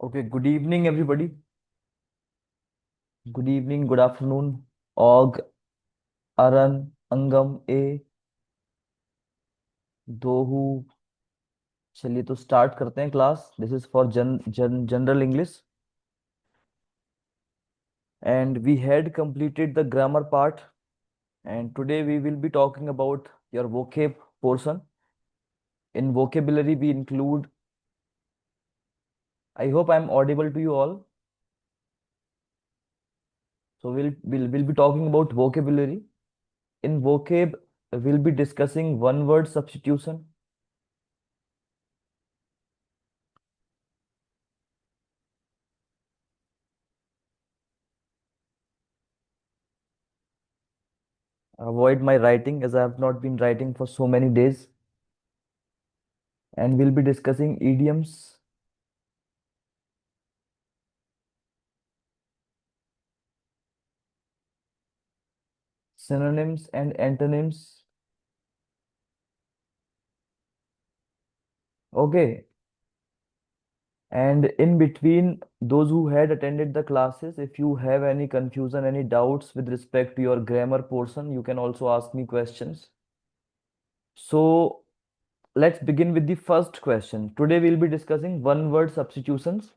Okay, good evening, everybody. Good evening, good afternoon. Og, Aran, Angam, A, Dohu. चलिए तो start करते हैं class. This is for general English and we had completed the grammar part, and today we will be talking about your vocab portion. In vocabulary we include, I hope I'm audible to you all. So we'll be talking about vocabulary. In vocab we'll be discussing one word substitution, avoid my writing as I have not been writing for so many days, and we'll be discussing idioms, synonyms, and antonyms. Okay. And in between, those who had attended the classes, if you have any confusion, any doubts with respect to your grammar portion, you can also ask me questions. So let's begin with the first question. Today we'll be discussing one word substitutions.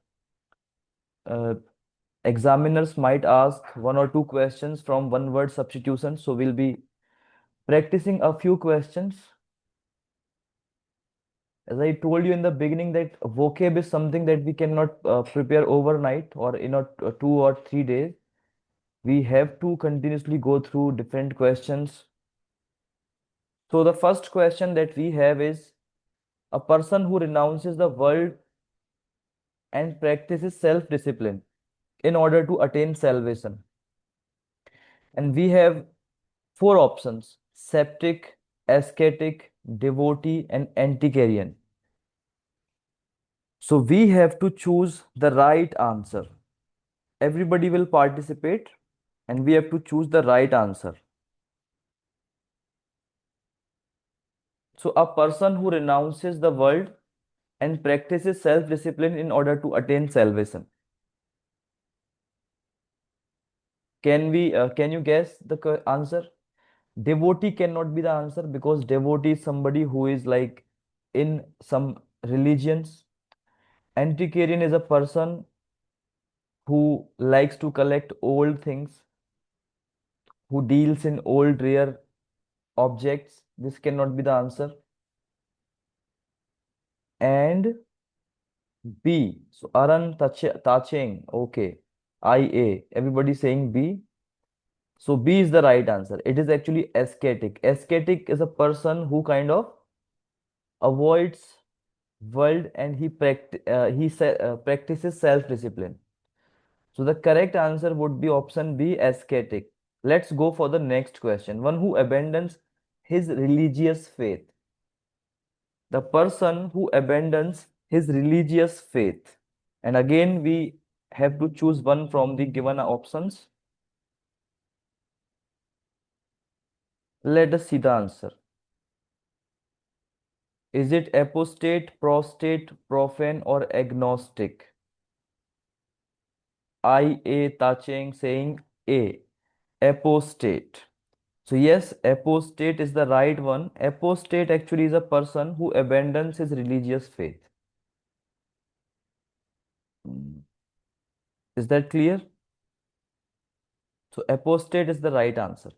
Uh, Examiners might ask one or two questions from one word substitution. So we'll be practicing a few questions. As I told you in the beginning, that vocab is something that we cannot prepare overnight or in 2 or 3 days. We have to continuously go through different questions. So the first question that we have is, a person who renounces the world and practices self-discipline in order to attain salvation. And we have four options: septic, ascetic, devotee, and antiquarian. So we have to choose the right answer. Everybody will participate and we have to choose the right answer. So a person who renounces the world and practices self-discipline in order to attain salvation. Can you guess the answer? Devotee cannot be the answer because devotee is somebody who is like in some religions. Antiquarian is a person who likes to collect old things, who deals in old rare objects. This cannot be the answer. And B. So Aran Tacheng. Okay. IA. Everybody saying B. So B is the right answer. It is actually ascetic. Ascetic is a person who kind of avoids world and practices self-discipline. So the correct answer would be option B, ascetic. Let's go for the next question. One who abandons his religious faith. The person who abandons his religious faith. And again, we have to choose one from the given options. Let us see the answer. Is it apostate, prostate, profane, or agnostic? IA Tacheng saying A, apostate. So yes, apostate is the right one. Apostate actually is a person who abandons his religious faith. Hmm. Is that clear? So apostate is the right answer.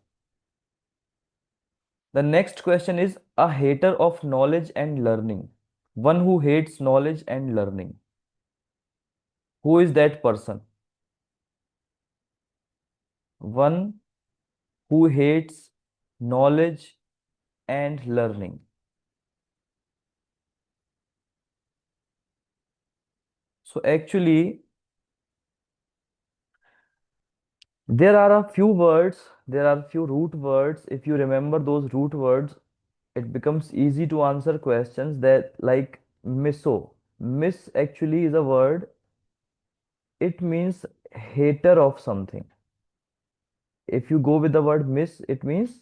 The next question is, a hater of knowledge and learning. One who hates knowledge and learning. Who is that person? One who hates knowledge and learning. So actually, there are few root words. If you remember those root words, it becomes easy to answer questions that like miso. Miss actually is a word. It means hater of something. If you go with the word miss, it means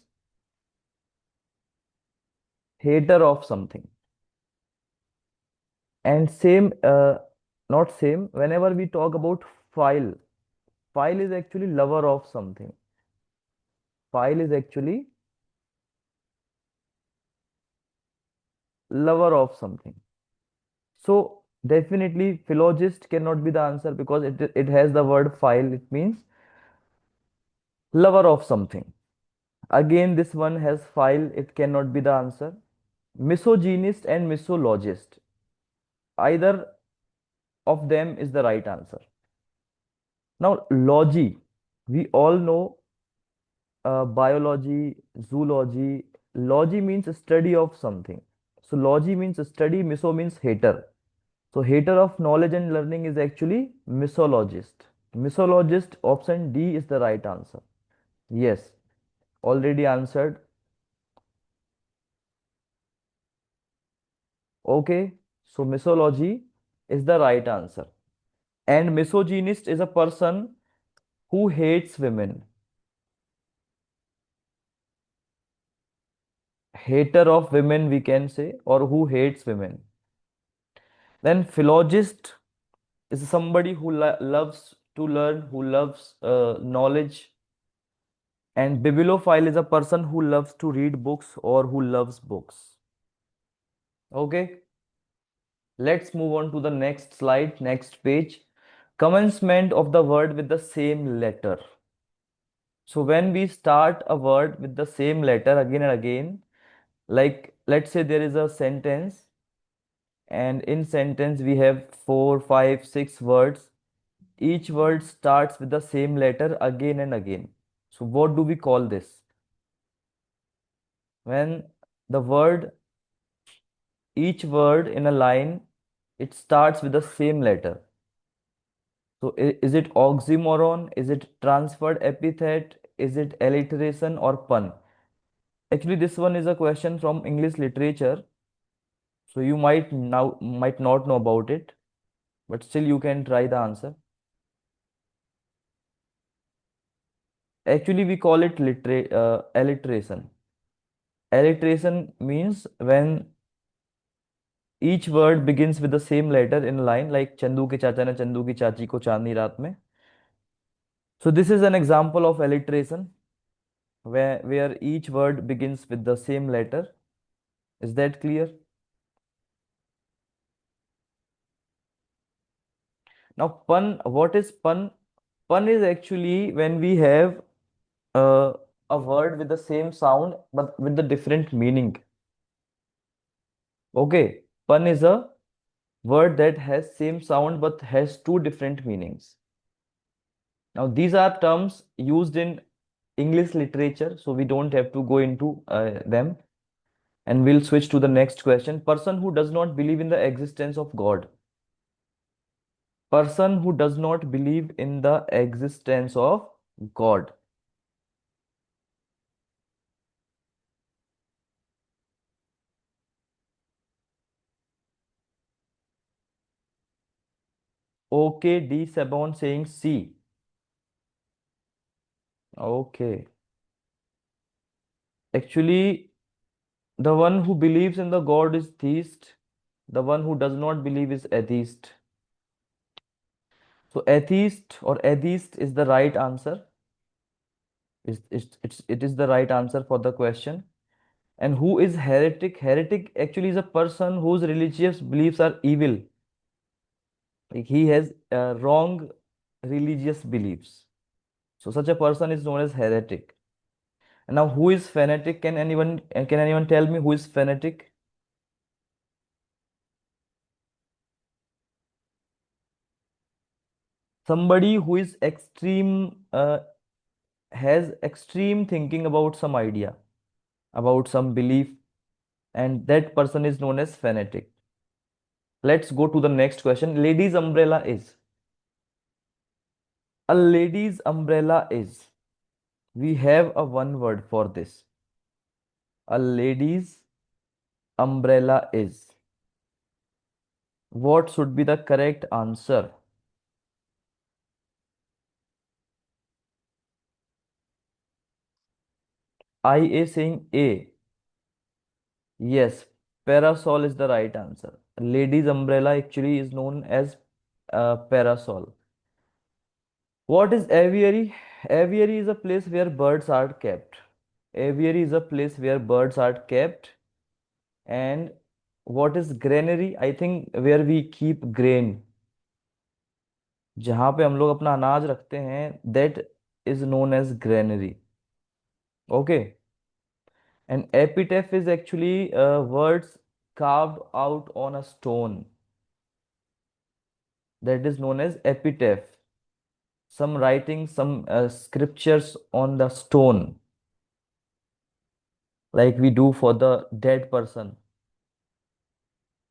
hater of something. And same Not same. Whenever we talk about file, file is actually lover of something. File is actually lover of something. So definitely philologist cannot be the answer because it has the word file. It means lover of something. Again, this one has file. It cannot be the answer. Misogynist and misologist. Either of them is the right answer. Now, logy. We all know biology, zoology. Logy means study of something. So logy means study, miso means hater. So hater of knowledge and learning is actually misologist. Misologist, option D is the right answer. Yes, already answered. Okay, so misology is the right answer. And misogynist is a person who hates women. Hater of women, we can say, or who hates women. Then philologist is somebody who loves to learn, who loves knowledge. And bibliophile is a person who loves to read books or who loves books. Okay, let's move on to the next slide, next page. Commencement of the word with the same letter. So when we start a word with the same letter again and again, like let's say there is a sentence, and in sentence we have four, five, six words. Each word starts with the same letter again and again. So what do we call this? When the word, each word in a line, it starts with the same letter. So is it oxymoron? Is it transferred epithet? Is it alliteration or pun? Actually, this one is a question from English literature. So you might not know about it, but still you can try the answer. Actually, we call it alliteration. Alliteration means when each word begins with the same letter in a line, like Chandu के चाचा ने चंदू की चाची को चांदनी रात में. So this is an example of alliteration where each word begins with the same letter. Is that clear? Now pun, what is pun? Pun is actually when we have uh, a word with the same sound but with the different meaning. Okay, pun is a word that has same sound but has two different meanings. Now these are terms used in English literature, so we don't have to go into them. And we'll switch to the next question. Person who does not believe in the existence of God. Person who does not believe in the existence of God. Okay, D. Sabon saying C. Okay. Actually, the one who believes in the God is theist. The one who does not believe is atheist. So atheist or atheist is the right answer. It is the right answer for the question. And who is heretic? Heretic actually is a person whose religious beliefs are evil. Like he has wrong religious beliefs. So such a person is known as heretic. And now who is fanatic? Can anyone tell me who is fanatic? Somebody who is extreme has extreme thinking about some idea, about some belief, and that person is known as fanatic. Let's go to the next question. Lady's umbrella is. A lady's umbrella is. We have a one word for this. A lady's umbrella is. What should be the correct answer? IA saying A. Yes, parasol is the right answer. Lady's umbrella actually is known as parasol. What is aviary? Aviary is a place where birds are kept. Aviary is a place where birds are kept. And what is granary? I think where we keep grain. जहाँ पे हम लोग अपना अनाज रखते हैं, that is known as granary. Okay. And epitaph is actually words carved out on a stone. That is known as epitaph. Some writing, some scriptures on the stone, like we do for the dead person.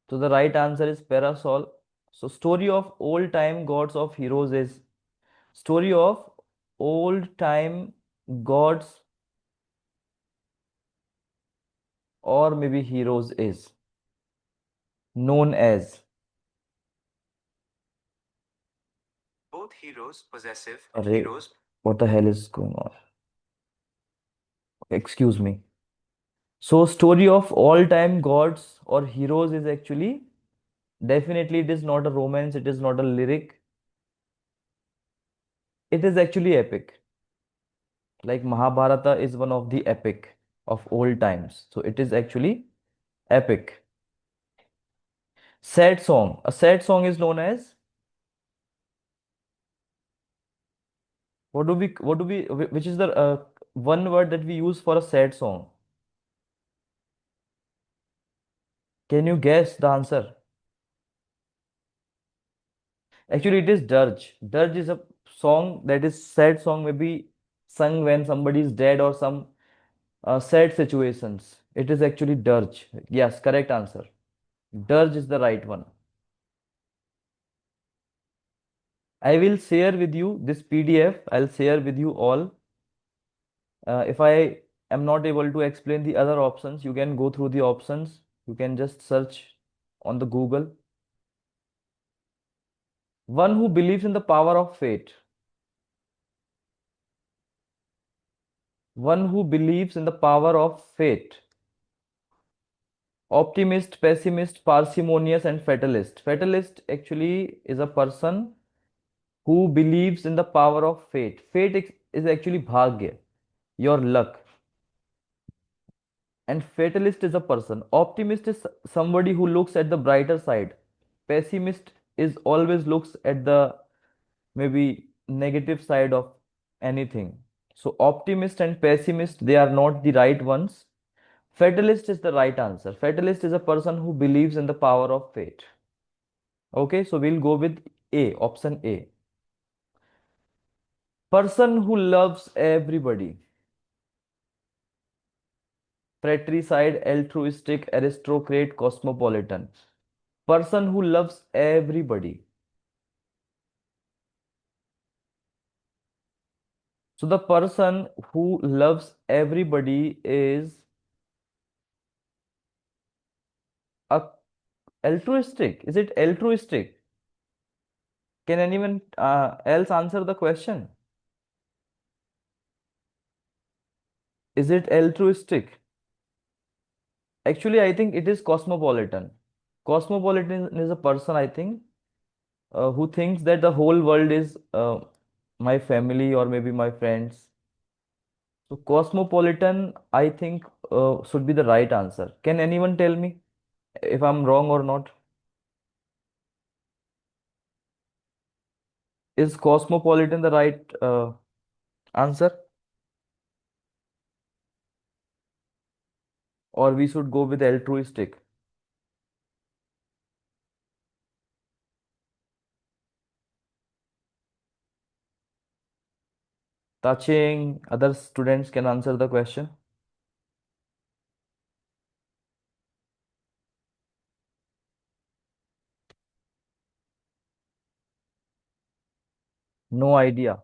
So the right answer is parasol. So story of old time gods of heroes is story of old time gods or maybe heroes is known as. Both heroes, possessive, Array, heroes. what the hell is going on? Excuse me. So story of all time gods or heroes is actually definitely it is not a romance, it is not a lyric. It is actually epic. Like Mahabharata is one of the epic of old times. So it is actually epic. Sad song. A sad song is known as which is the one word that we use for a sad song? Can you guess the answer? Actually, it is dirge. Dirge is a song that is sad song, maybe sung when somebody is dead or some sad situations. It is actually dirge. Yes, correct answer. Dirge is the right one. I will share with you this PDF. I'll share with you all. If I am not able to explain the other options, you can go through the options. You can just search on the Google. One who believes in the power of fate. One who believes in the power of fate. Optimist, pessimist, parsimonious, and fatalist. Fatalist actually is a person who believes in the power of fate. Is actually bhagya, your luck. And fatalist is a person. Optimist is somebody who looks at the brighter side. Pessimist is always looks at the maybe negative side of anything. So optimist and pessimist, they are not the right ones. Fatalist is the right answer. Fatalist is a person who believes in the power of fate. Okay, so we'll go with A, option A. Person who loves everybody. Fratricide, altruistic, aristocrat, cosmopolitan. Person who loves everybody. So the person who loves everybody is a altruistic. Is it altruistic? Can anyone else answer the question? Is it altruistic? Actually, I think it is cosmopolitan. Cosmopolitan is a person, I think, who thinks that the whole world is my family or maybe my friends. So cosmopolitan, I think, should be the right answer. Can anyone tell me if I'm wrong or not? Is cosmopolitan the right answer, or we should go with altruistic? Touching other students can answer the question. No idea.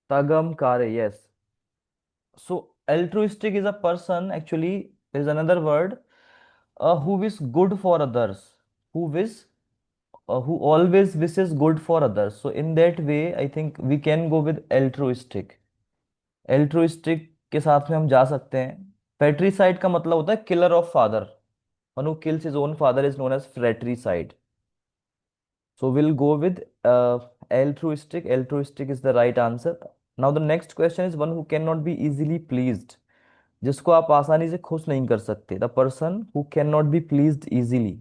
Tagam Kare, yes. So altruistic is a person, actually, is another word, who is good for others, who wish, who always wishes good for others. So in that way, I think we can go with altruistic. Altruistic के साथ में हम जा सकते हैं. फ्रेट्रीसाइड का मतलब होता है killer of father. One who kills his own father is known as fratricide. So we'll go with altruistic. Altruistic is the right answer. Now the next question is one who cannot be easily pleased. जिसको आप आसानी से खुश नहीं कर सकते. The person who cannot be pleased easily.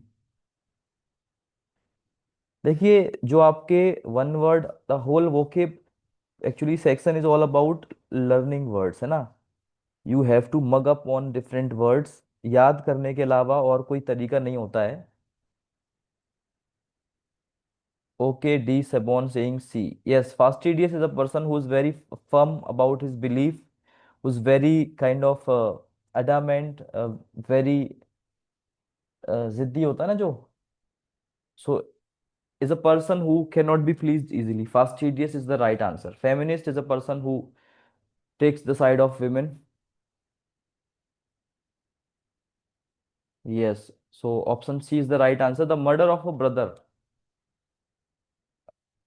देखिए जो आपके one word the whole vocab actually section is all about learning words है ना. You have to mug up on different words. याद करने के अलावा और कोई तरीका नहीं होता है. Okay, D. Sabon saying C. Yes, fastidious is a person who is very firm about his belief, who's very kind of adamant, very जिद्दी होता है ना जो. So is a person who cannot be pleased easily. Fastidious is the right answer. Feminist is a person who takes the side of women. Yes. So option C is the right answer. The murder of a brother.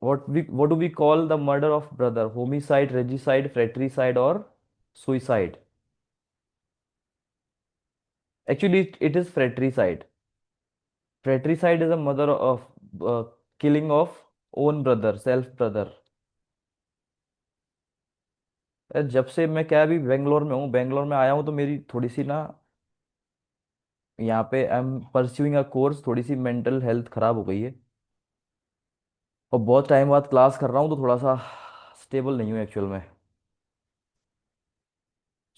What do we call the murder of brother? Homicide, regicide, fratricide, or suicide? Actually, it is fratricide. Fratricide is a mother of killing of own brother, self brother. जब से मैं क्या अभी बेंगलोर में हूँ, बेंगलोर में आया हूँ तो मेरी थोड़ी सी ना यहाँ पे I am pursuing a course, थोड़ी सी मेंटल हेल्थ खराब हो गई है. और बहुत टाइम बाद क्लास कर रहा हूँ तो थोड़ा सा स्टेबल नहीं हूँ एक्चुअल में.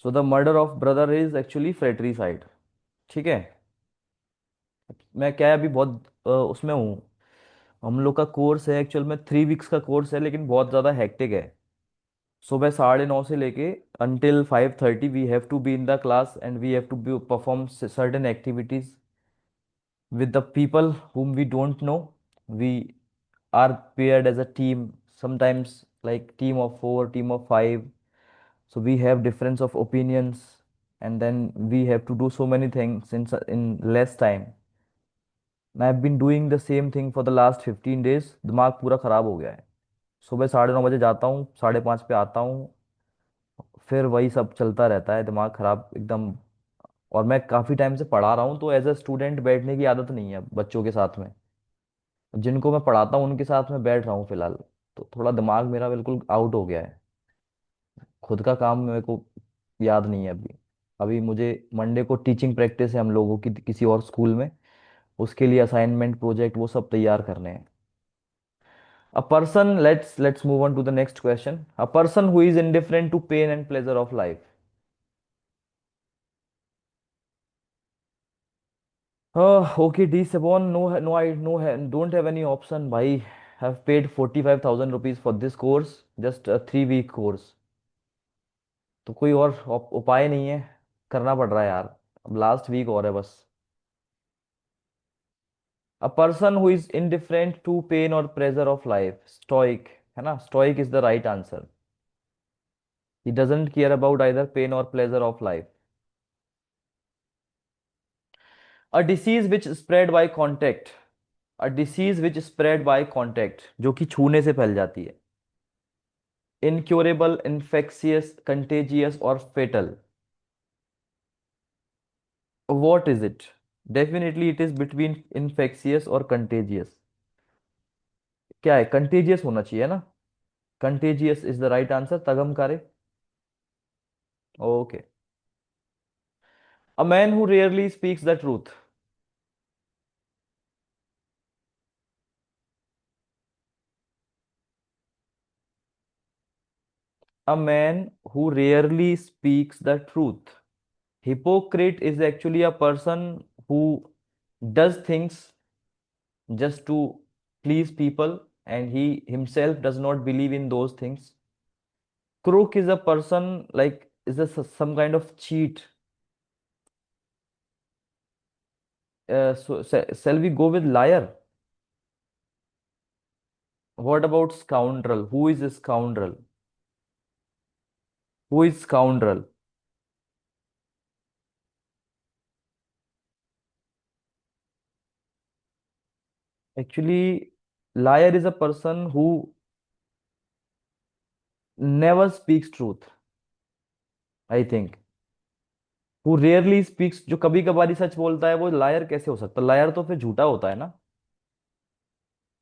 So the murder of brother is actually fratricide. ठीक है. मैं क्या है अभी बहुत उसमें हूँ. हम लोग का कोर्स है एक्चुअल में 3 वीक्स का कोर्स है लेकिन बहुत ज़्यादा हेक्टिक है. सुबह 9:30 से लेके until 5:30 we have to be in the class and we have to perform certain activities with the people whom we don't know. We are paired as a team, sometimes like team of four, team of five. So we have difference of opinions and then we have to do so many things in less time. And I've been doing the same thing for the last 15 days. दिमाग पूरा खराब हो गया है. सुबह 9:30 बजे जाता हूँ, 5:30 पे आता हूँ, फिर वही सब चलता रहता है, दिमाग खराब एकदम. और मैं काफी टाइम से पढ़ा रहा हूँ तो एज अ स्टूडेंट बैठने की आदत नहीं है बच्चों के साथ में. जिनको मैं पढ़ाता हूँ उनके साथ में बैठ रहा हूँ फिलहाल. तो थोड़ा दिमाग मेरा बिल्कुल आउट हो गया है. खुद का काम मेरे को याद नहीं है अभी. अभी मुझे मंडे को टीचिंग प्रैक्टिस है हम लोगों की किसी और स्कूल में. उसके लिए असाइनमेंट प्रोजेक्ट वो सब तैयार करने हैं. A person, let's move on to the next question. A person who is indifferent to pain and pleasure of life. Okay, D Sebon, no, no, I no, don't have any option. Bhai, have paid 45,000 rupees for this course, just a 3 week course. तो कोई और उपाय नहीं है. करना पड़ रहा है यार. अब लास्ट वीक और है बस. A person who is indifferent to pain or pressure of life. Stoic, है ना? Stoic is the right answer. He doesn't care about either pain or pleasure of life. A disease which spread by contact. A disease which spread by contact, जो कि छूने से फैल जाती है. Incurable, infectious, contagious, or fatal. What is it? Definitely it is between infectious और contagious. क्या है? contagious होना चाहिए ना. Contagious is the right answer. तगम करे. Okay. A man who rarely speaks the truth. A man who rarely speaks the truth. Hypocrite is actually a person who does things just to please people and he himself does not believe in those things. Crook is a person like is a some kind of cheat. Shall we go with liar? What about scoundrel? Who is a scoundrel? Who is scoundrel? Actually, liar is a person who never speaks truth, I think. Who rarely speaks, जो कभी कभार ही सच बोलता है, वो lawyer कैसे हो सकता? Lawyer तो फिर झूठा होता है ना।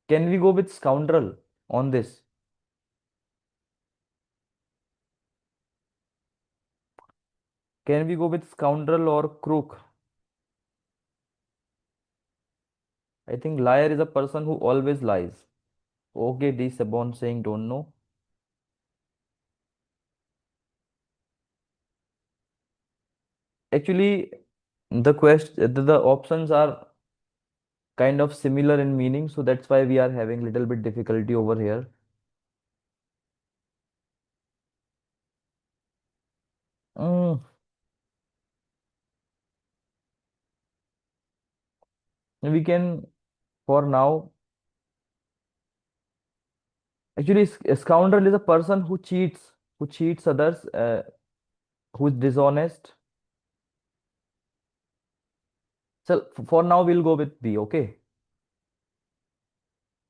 Can we go with scoundrel on this? Can we go with scoundrel और crook? I think liar is a person who always lies. Okay, D. Sabon saying don't know. Actually, the options are kind of similar in meaning, so that's why we are having little bit difficulty over here. Mm, we can, for now, actually, a scoundrel is a person who cheats others, who is dishonest. So for now, we'll go with B, okay?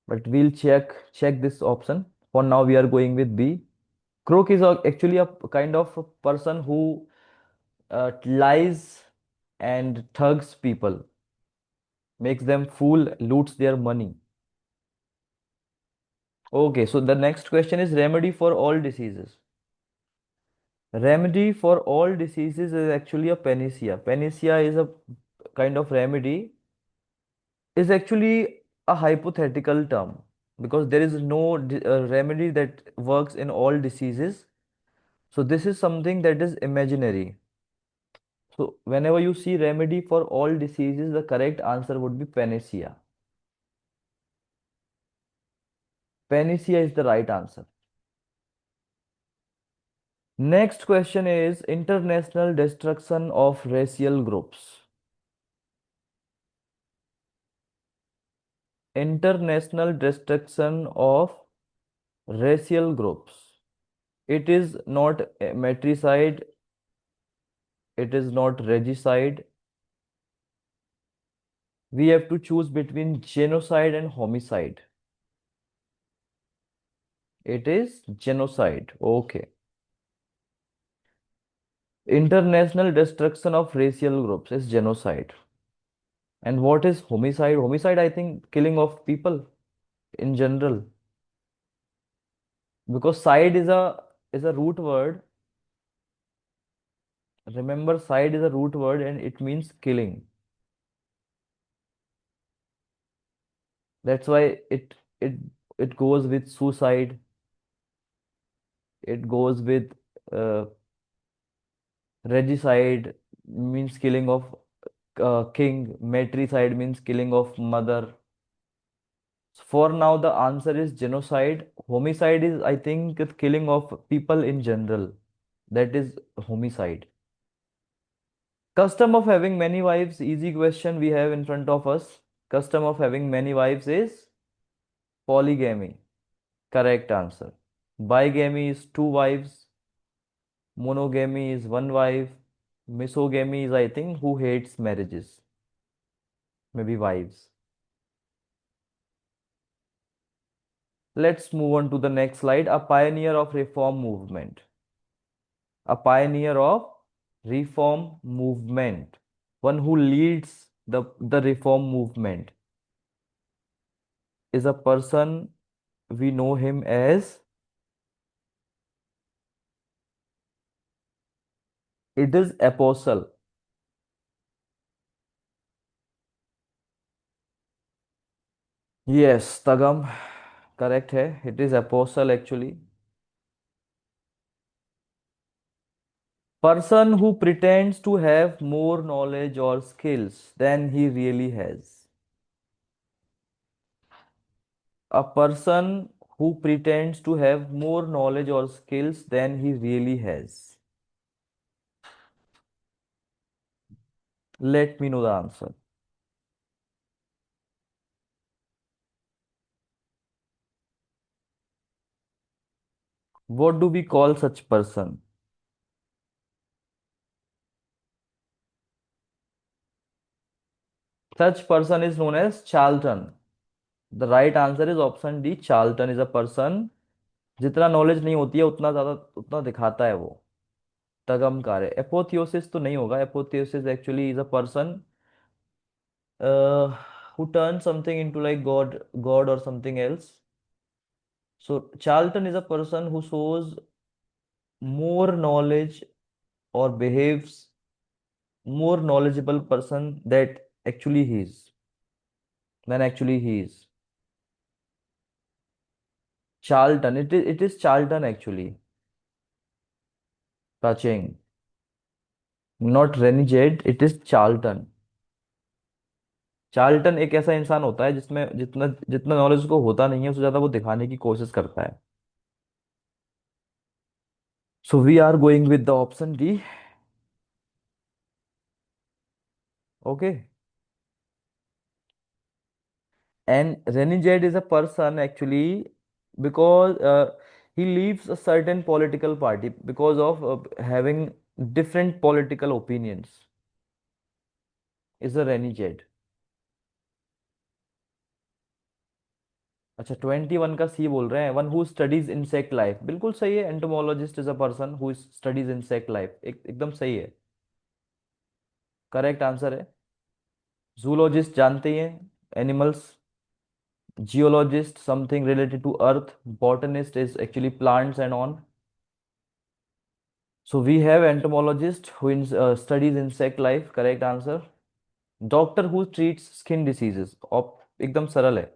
But we'll check this option. For now, we are going with B. Crook is actually a kind of a person who lies and thugs people, makes them fool, loots their money. Okay, so the next question is remedy for all diseases. Remedy for all diseases is actually a panacea. Panacea is a kind of remedy, is actually a hypothetical term because there is no remedy that works in all diseases. So this is something that is imaginary. So whenever you see remedy for all diseases, the correct answer would be panacea. Panacea is the right answer. Next question is international destruction of racial groups. International destruction of racial groups. It is not a matricide, it is not regicide. We have to choose between genocide and homicide. It is genocide. Okay. International destruction of racial groups is genocide. And what is homicide? Homicide, I think, killing of people in general. Because side is a root word. Remember, side is a root word and it means killing. That's why it it goes with suicide. It goes with uh, regicide, means killing of king. Matricide means killing of mother. For now, the answer is genocide. Homicide is, I think, it's killing of people in general. That is homicide. Custom of having many wives. Easy question we have in front of us. Custom of having many wives is polygamy. Correct answer. Bigamy is two wives. Monogamy is one wife. Misogamy is, I think, who hates marriages. Maybe wives. Let's move on to the next slide. A pioneer of reform movement. A pioneer of reform movement. One who leads the reform movement is a person, we know him as, it is apostle. Yes, Tagam, correct है. It is apostle actually. Person who pretends to have more knowledge or skills than he really has. A person who pretends to have more knowledge or skills than he really has. Let me know the answer. What do we call such person? Such person is known as charlatan. The right answer is option D. Charlatan is a person जितना knowledge नहीं होती है उतना ज्यादा उतना दिखाता है वो. तगमकार है। एपोथियोसिस तो नहीं होगा। Apotheosis actually is a person who turns something into like god or something else. So charlatan is a person who shows more knowledge or behaves more knowledgeable person that actually he is than actually he is. Charlton, it is Charlton actually. Touching, not renegade, it is Charlton. Charlton एक ऐसा इंसान होता है जिसमें जितना जितना knowledge उसको होता नहीं है उससे ज्यादा वो दिखाने की कोशिश करता है। So we are going with the option D. Okay. And renegade is a person actually because he leaves a certain political party because of having different political opinions is a renegade। अच्छा 21 का सी बोल रहे हैं। One who studies insect life, बिल्कुल सही है। Entomologist is a person who studies insect life, एकदम सही है। करेक्ट आंसर है। जूलॉजिस्ट जानते ही हैं, animals. Geologist something related to earth. Botanist is actually plants and on. So we have entomologist who studies insect life. Correct answer. Doctor who treats skin diseases. एकदम सरल है।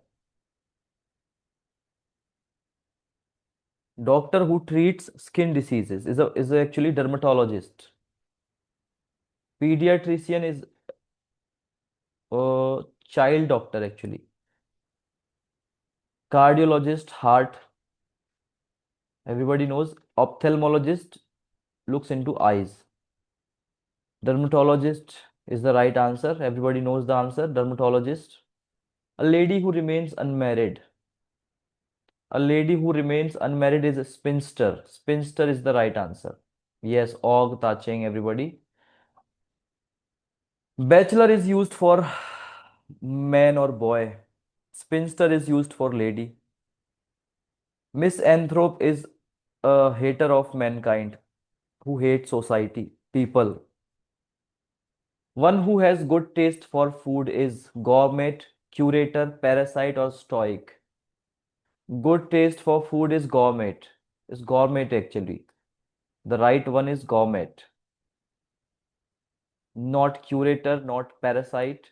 Doctor who treats skin diseases is actually dermatologist. Pediatrician is child doctor actually. Cardiologist heart. Everybody knows. Ophthalmologist looks into eyes. Dermatologist is the right answer. Everybody knows the answer. Dermatologist. A lady who remains unmarried. A lady who remains unmarried is a spinster. Spinster is the right answer. Yes, Og, Tacheng, everybody. Bachelor is used for man or boy. Spinster is used for lady. Misanthrope is a hater of mankind who hates society, people. One who has good taste for food is gourmet, curator, parasite, or stoic. Good taste for food is gourmet. Is gourmet actually. The right one is gourmet. Not curator, not parasite.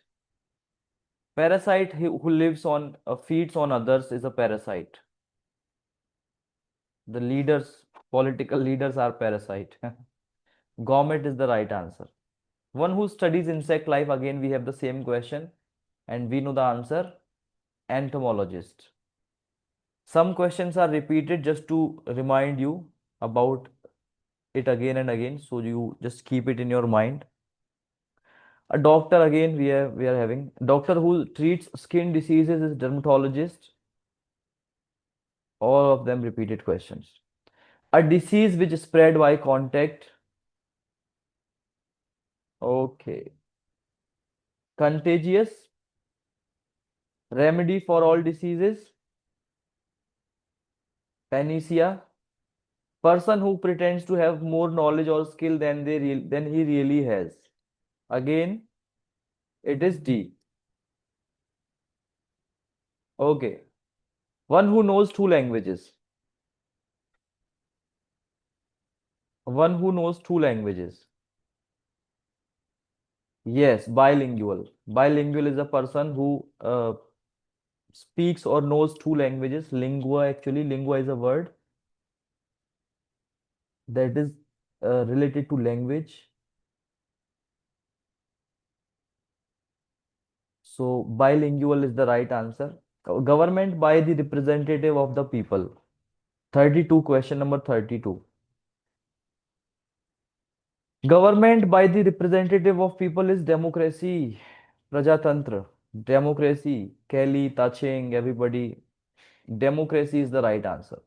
Parasite who lives on, feeds on others is a parasite. The leaders, political leaders are parasite. Gourmet is the right answer. One who studies insect life, again we have the same question and we know the answer. Entomologist. Some questions are repeated just to remind you about it again and again, so you just keep it in your mind. A doctor, again we are having doctor who treats skin diseases is dermatologist. All of them repeated questions. A disease which is spread by contact. Okay. Contagious. Remedy for all diseases. Panacea. Person who pretends to have more knowledge or skill than he really has. Again, it is D. Okay. One who knows two languages. One who knows two languages. Yes, bilingual. Bilingual is a person who speaks or knows two languages. Lingua, actually, lingua is a word that is related to language. So, bilingual is the right answer. Government by the representative of the people. 32, question number 32. Government by the representative of people is democracy. Prajatantra. Democracy. Kelly, Tacheng, everybody. Democracy is the right answer.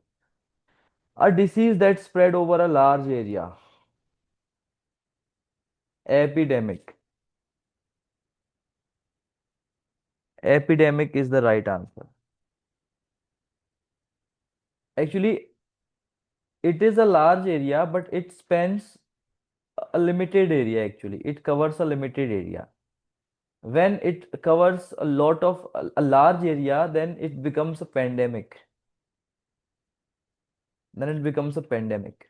A disease that spread over a large area. Epidemic. Epidemic is the right answer. Actually, it is a large area, but it spans. a limited area actually. It covers a limited area. When it covers a lot of a large area, then it becomes a pandemic. Then it becomes a pandemic.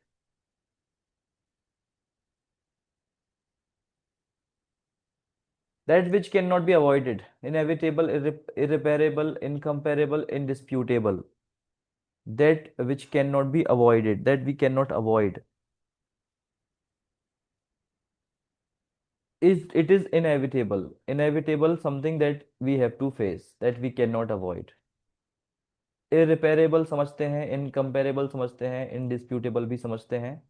That which cannot be avoided. Inevitable, irreparable, incomparable, indisputable. That which cannot be avoided. That we cannot avoid. It is inevitable. Inevitable, something that we have to face, that we cannot avoid. Irreparable समझते हैं, incomparable समझते हैं, indisputable भी समझते हैं.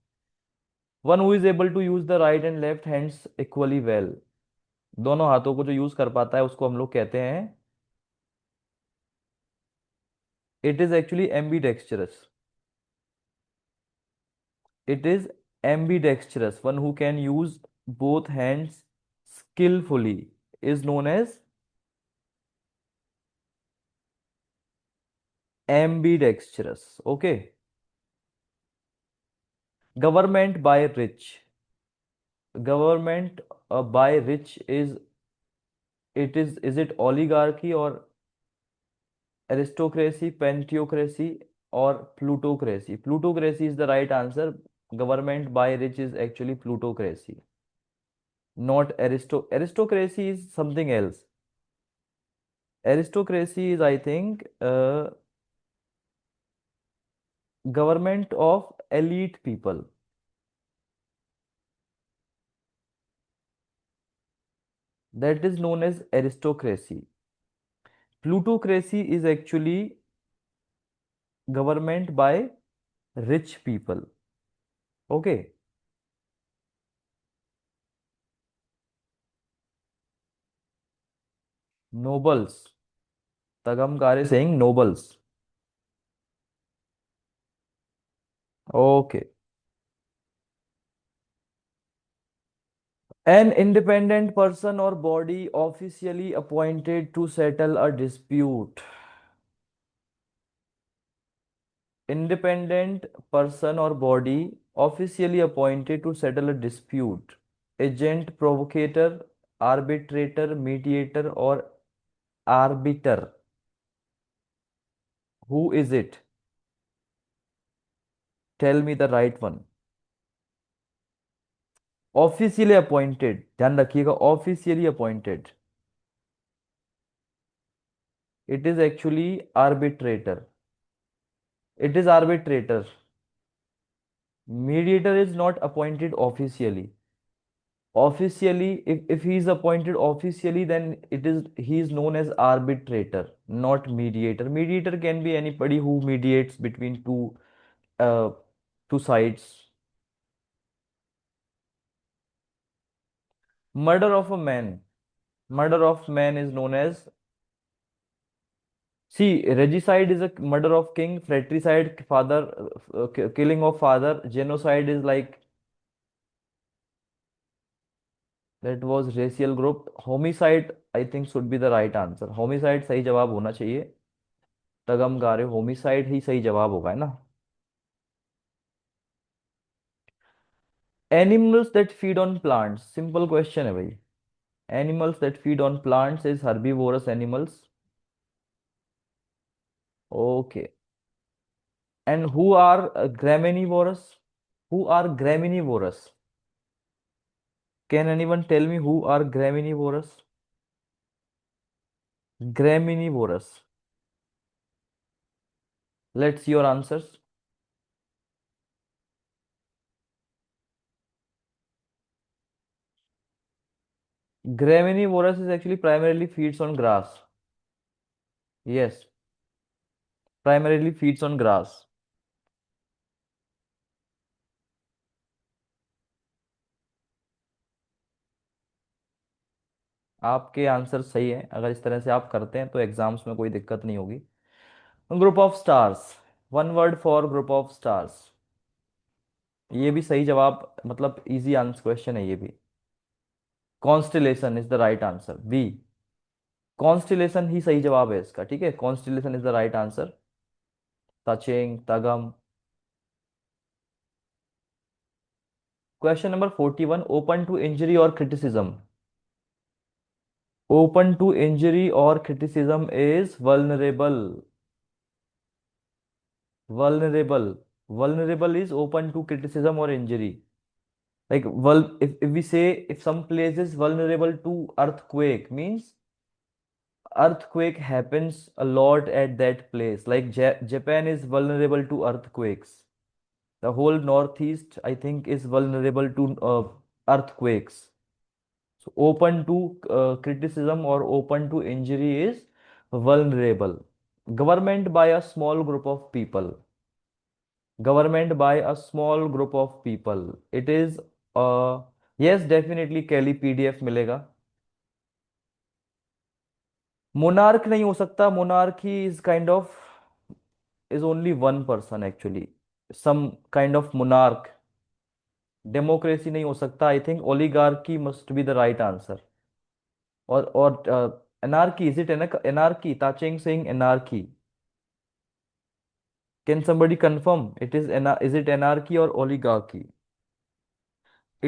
One who is able to use the right and left hands equally well. दोनों हाथों को जो यूज कर पाता है उसको हम लोग कहते हैं, it is actually ambidextrous. It is ambidextrous. One who can use both hands skillfully is known as ambidextrous. Okay. Government by rich. Government by rich is it oligarchy or aristocracy, pantocracy, or plutocracy? Plutocracy is the right answer. Government by rich is actually plutocracy, not aristocracy is something else. Aristocracy is, I think, government of elite people. That is known as aristocracy. Plutocracy is actually government by rich people. Okay. Nobles. Tagamkar is saying nobles. Okay. An independent person or body officially appointed to settle a dispute. Independent person or body officially appointed to settle a dispute. Agent, provocator, arbitrator, mediator, or arbiter. Who is it? Tell me the right one. Officially appointed. ध्यान रखिएगा, officially appointed. It is actually arbitrator. It is arbitrator. Mediator is not appointed officially. Officially, if he is appointed officially, then he is known as arbitrator, not mediator. Mediator can be anybody who mediates between uh, two sides. Murder of a man. Murder of man is known as, see, regicide is a murder of king, fratricide, father, killing of father, genocide is like, that was racial group. Homicide, I think, should be the right answer. Homicide सही जवाब होना चाहिए. तगम गा रहे, homicide ही सही जवाब होगा, है ना. Animals that feed on plants, simple question है भाई. Animals that feed on plants is herbivorous animals. Okay. And who are graminivorous? Who are graminivorous? Can anyone tell me who are graminivorous? Graminivorous. Let's your answers. Graminivorous is actually primarily feeds on grass. Yes, primarily feeds on grass. आपके answer सही है. अगर इस तरह से आप करते हैं तो एग्जाम्स में कोई दिक्कत नहीं होगी. Group of stars. One word for group of stars. ये भी सही जवाब, मतलब इजी आंसर क्वेश्चन है ये भी. Constellation is the right answer. B. Constellation ही सही जवाब है इसका. ठीक है, constellation is the right answer. Tacheng, Tagam. Question number 41, open to injury और क्रिटिसिज्म। ओपन टू इंजरी और criticism is vulnerable. Vulnerable. Vulnerable is open to criticism or injury. Like, if we say, if some place is vulnerable to earthquake, means earthquake happens a lot at that place. Like Japan is vulnerable to earthquakes. The whole northeast, I think, is vulnerable to earthquakes. So open to criticism or open to injury is vulnerable. Government by a small group of people. Government by a small group of people. It is yes, definitely Kelly PDF मिलेगा. Monarch नहीं हो सकता. Monarchy is kind of, is only one person actually. Some kind of monarch. Democracy नहीं हो सकता. I think oligarchy must be the right answer. और anarchy, is it anarchy? Tacheng saying anarchy. Can somebody confirm? It is is it anarchy or oligarchy?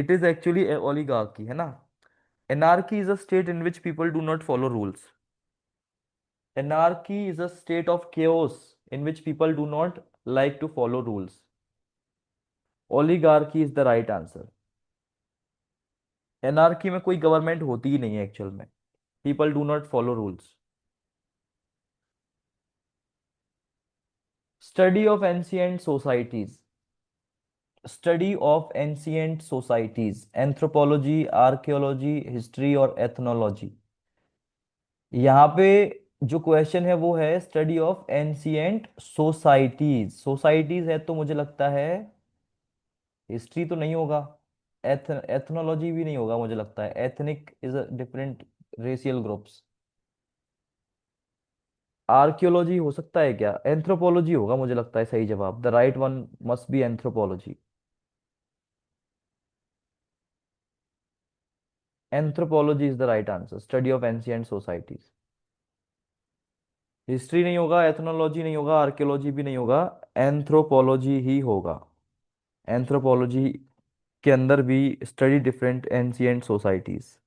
It is actually a oligarchy, है ना? Anarchy is a state in which people do not follow rules. Anarchy is a state of chaos in which people do not like to follow rules. Oligarchy is the right answer. Anarchy में कोई government होती ही नहीं है actual में. People do not follow rules. Study of ancient societies. Study of ancient societies. Anthropology, archaeology, history और ethnology. यहाँ पे जो क्वेश्चन है वो है study of ancient societies. Societies है तो मुझे लगता है हिस्ट्री तो नहीं होगा. एथनोलॉजी भी नहीं होगा मुझे लगता है. Ethnic is a different racial groups. Archaeology हो सकता है क्या? एंथ्रोपोलॉजी होगा मुझे लगता है सही जवाब. The right one must be anthropology. Anthropology is the right answer. Study of ancient societies. History नहीं होगा, एथनोलॉजी नहीं होगा, आर्कियोलॉजी भी नहीं होगा. एंथ्रोपोलॉजी ही होगा. एंथ्रोपोलॉजी के अंदर भी study different ancient societies.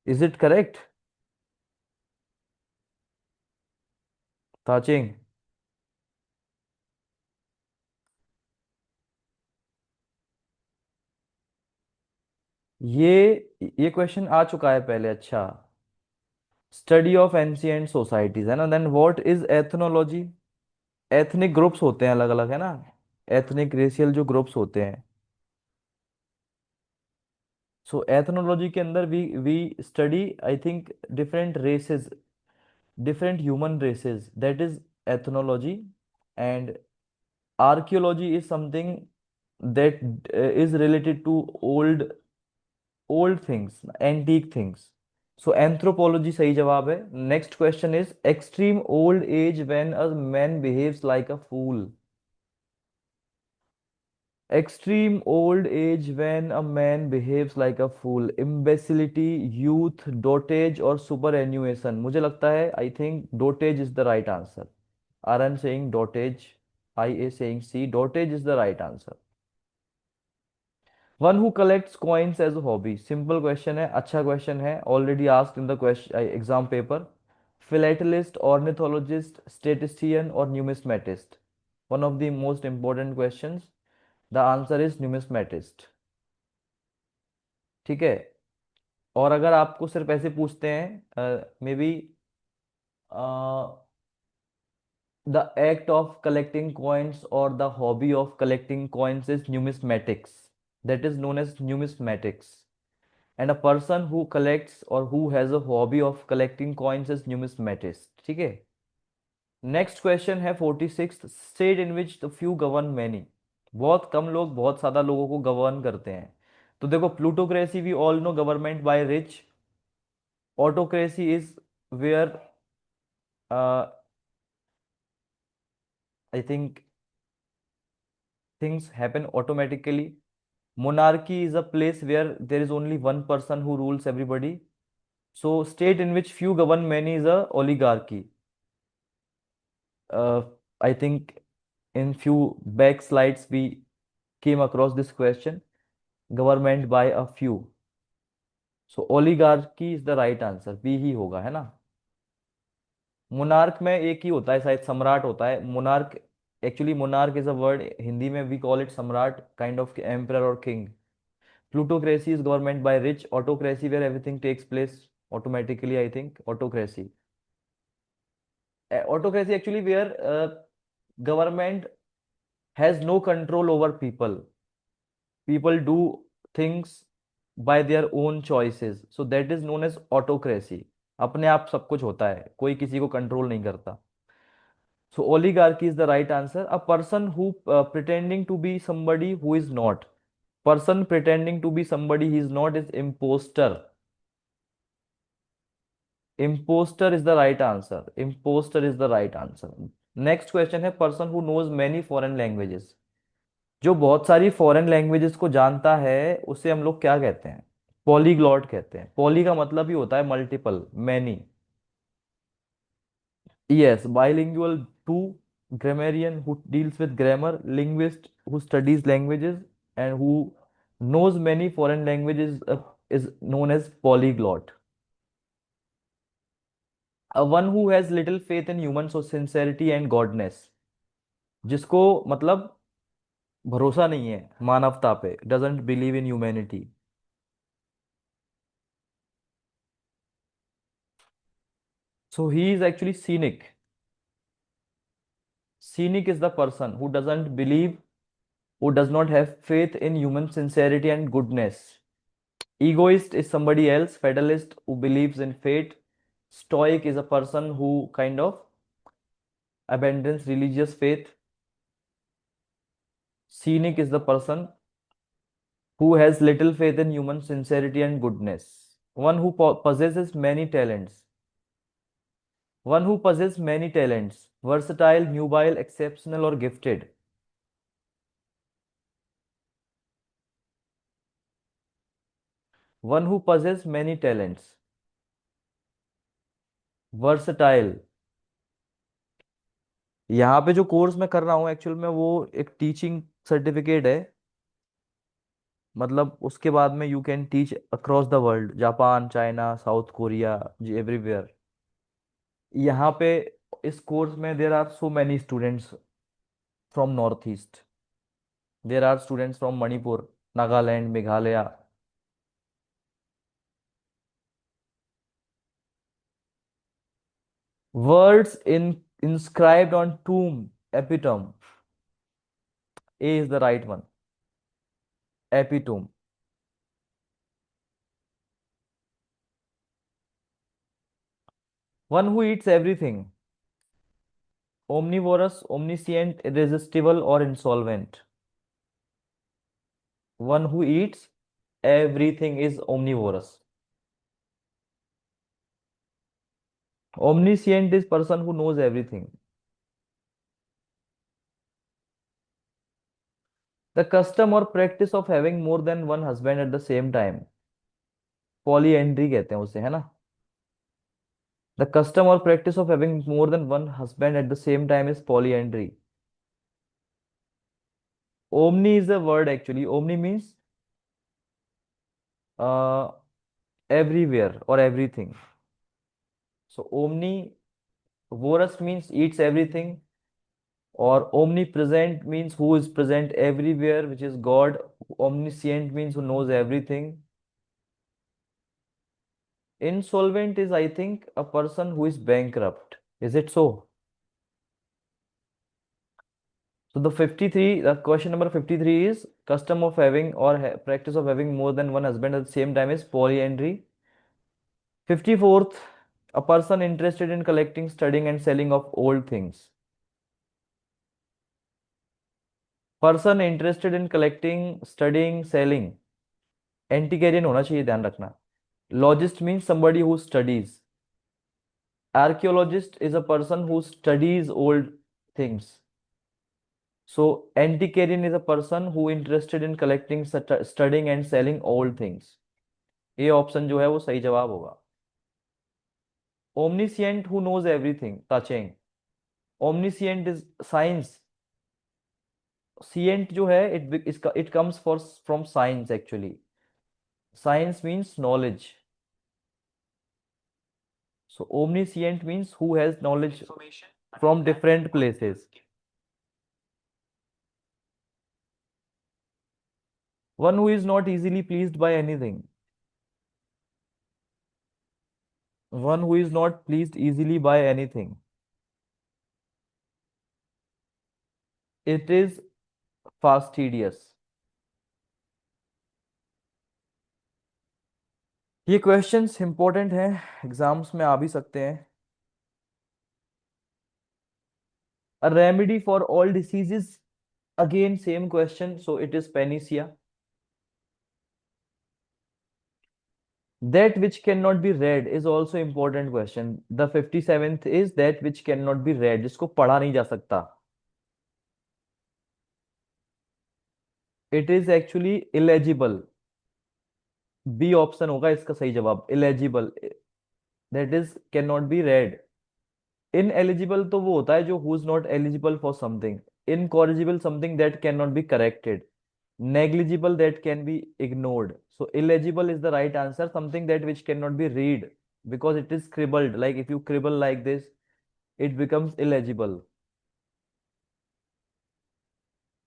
Is it correct? Taching. ये क्वेश्चन आ चुका है पहले. अच्छा. स्टडी ऑफ एंशियंट सोसाइटीज है ना. Then what is ethnology? Ethnic groups होते हैं अलग अलग, है ना. एथनिक रेशियल जो ग्रुप्स होते हैं. सो एथनोलॉजी के अंदर we study, I think, different races, different human races. That is ethnology. And archaeology is something that is related to old things, antique things. So anthropology सही जवाब है. Next question is extreme old age when a man behaves like a fool. Extreme old age when a man behaves like a fool. Imbecility, youth, dotage और superannuation. मुझे लगता है, I think dotage is the right answer. RM saying dotage. IA saying C. Dotage is the right answer. One who collects coins as a hobby. Simple question है, अच्छा question है. Already asked in the question exam paper. Philatelist, ornithologist, statistician or numismatist. One of the most important questions. The answer is numismatist. ठीक है. और अगर आपको सिर्फ ऐसे पूछते हैं, may be the act of collecting coins or the hobby of collecting coins is numismatics. That is known as numismatics. And a person who collects or who has a hobby of collecting coins is numismatist. ठीक है. Next question है 46. State in which the few govern many. बहुत कम लोग बहुत ज्यादा लोगों को govern करते हैं. तो देखो, plutocracy we all know, government by rich. Autocracy is where I think things happen automatically. Monarchy is a place where there is only one person who rules everybody. So state in which few govern many is a oligarchy. uh, I think In few back slides, we came across this question, government by a few. So oligarchy is the right answer, B ही होगा, है ना। Monarch में एक ही होता है शायद, सम्राट होता है monarch. Actually monarch is a word, Hindi में we call it samrat, kind of emperor और king. Plutocracy is government by rich, autocracy where everything takes place automatically, I think autocracy. Autocracy actually where government has no control over people. People do things by their own choices. So that is known as autocracy. अपने आप सब कुछ होता है, कोई किसी को control नहीं करता। So oligarchy is the right answer. A person who pretending to be somebody who is not. Person pretending to be somebody he is not is imposter. Imposter is the right answer. Imposter is the right answer. Next question है, person who knows many foreign languages. जो बहुत सारी foreign languages को जानता है उसे हम लोग क्या कहते हैं? पॉलीग्लॉट कहते हैं। पॉली का मतलब ही होता है multiple, many. Yes, bilingual two, grammarian who deals with grammar, linguist who studies languages, and who knows many foreign languages is known as polyglot. A one who has little faith in human so sincerity and godness, जिसको मतलब भरोसा नहीं है मानवता पे, doesn't believe in humanity. So he is actually cynic. Cynic is the person who doesn't believe, who does not have faith in human sincerity and goodness. Egoist is somebody else. Fatalist who believes in fate. Stoic is a person who kind of abandons religious faith. Cynic is the person who has little faith in human sincerity and goodness. One who possesses many talents. One who possesses many talents. Versatile, nubile, exceptional, or gifted. One who possesses many talents. Versatile. यहाँ पे जो course मैं कर रहा हूँ actual में वो एक टीचिंग सर्टिफिकेट है। मतलब उसके बाद में you can teach across the world, Japan, China, South Korea, जी एवरीवेयर। यहाँ पे इस कोर्स में there are so many students from North East, there are students from Manipur, Nagaland, Meghalaya. Words in inscribed on tomb, epitome. A is the right one. Epitome. One who eats everything. Omnivorous, omniscient, irresistible, or insolvent. One who eats everything is omnivorous. Omniscient is person who knows everything. The custom or practice of having more than one husband at the same time. Polyandry कहते हैं उसे, है ना। The custom or practice of having more than one husband at the same time is polyandry. Omni is a word actually. Omni means uh, everywhere or everything. So omnivorous means eats everything, or omnipresent means who is present everywhere, which is God. Omniscient means who knows everything. Insolvent is, I think, a person who is bankrupt. Is it so? So the question number 53 is custom of having or practice of having more than one husband at the same time is polyandry. 54th, a person interested in collecting, studying, and selling of old things. Person interested in collecting, studying, selling. एंटिकेरियन होना चाहिए, ध्यान रखना। लॉजिस्ट means somebody who studies. Archaeologist is a person who studies old things. So antiquarian is a person who interested in collecting, studying and selling old things. ये option जो है वो सही जवाब होगा। Omniscient who knows everything, touching. Omniscient is science. सिएंट जो है इसका it comes for from science actually. Science means knowledge. So omniscient means who has knowledge Information from understand different what places. else. One who is not easily pleased by anything. One who is not pleased easily by anything. It is fastidious. ये questions important हैं, exams में आ भी सकते हैं. A remedy for all diseases. Again, same question. So it is panacea. That which cannot be read is also important question. The 57th is that which cannot be read. जिसको पढ़ा नहीं जा सकता. It is actually illegible. B option होगा इसका सही जवाब, illegible. That is can not be read. Ineligible तो वो होता है जो who is not eligible for something. Incorrigible something that can not be corrected. Negligible that can be ignored. So illegible is the right answer, something that which cannot be read because it is scribbled. Like if you scribble like this, it becomes illegible.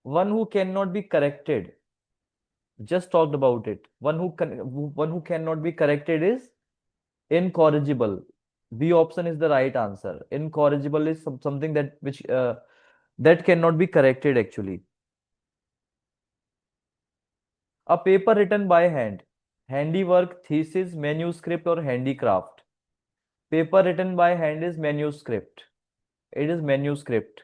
One who cannot be corrected, just talked about it. One who cannot be corrected is incorrigible. B option is the right answer. Incorrigible is something that which that cannot be corrected actually. A paper written by hand, handiwork, thesis, manuscript, or handicraft. Paper written by hand is manuscript. It is manuscript.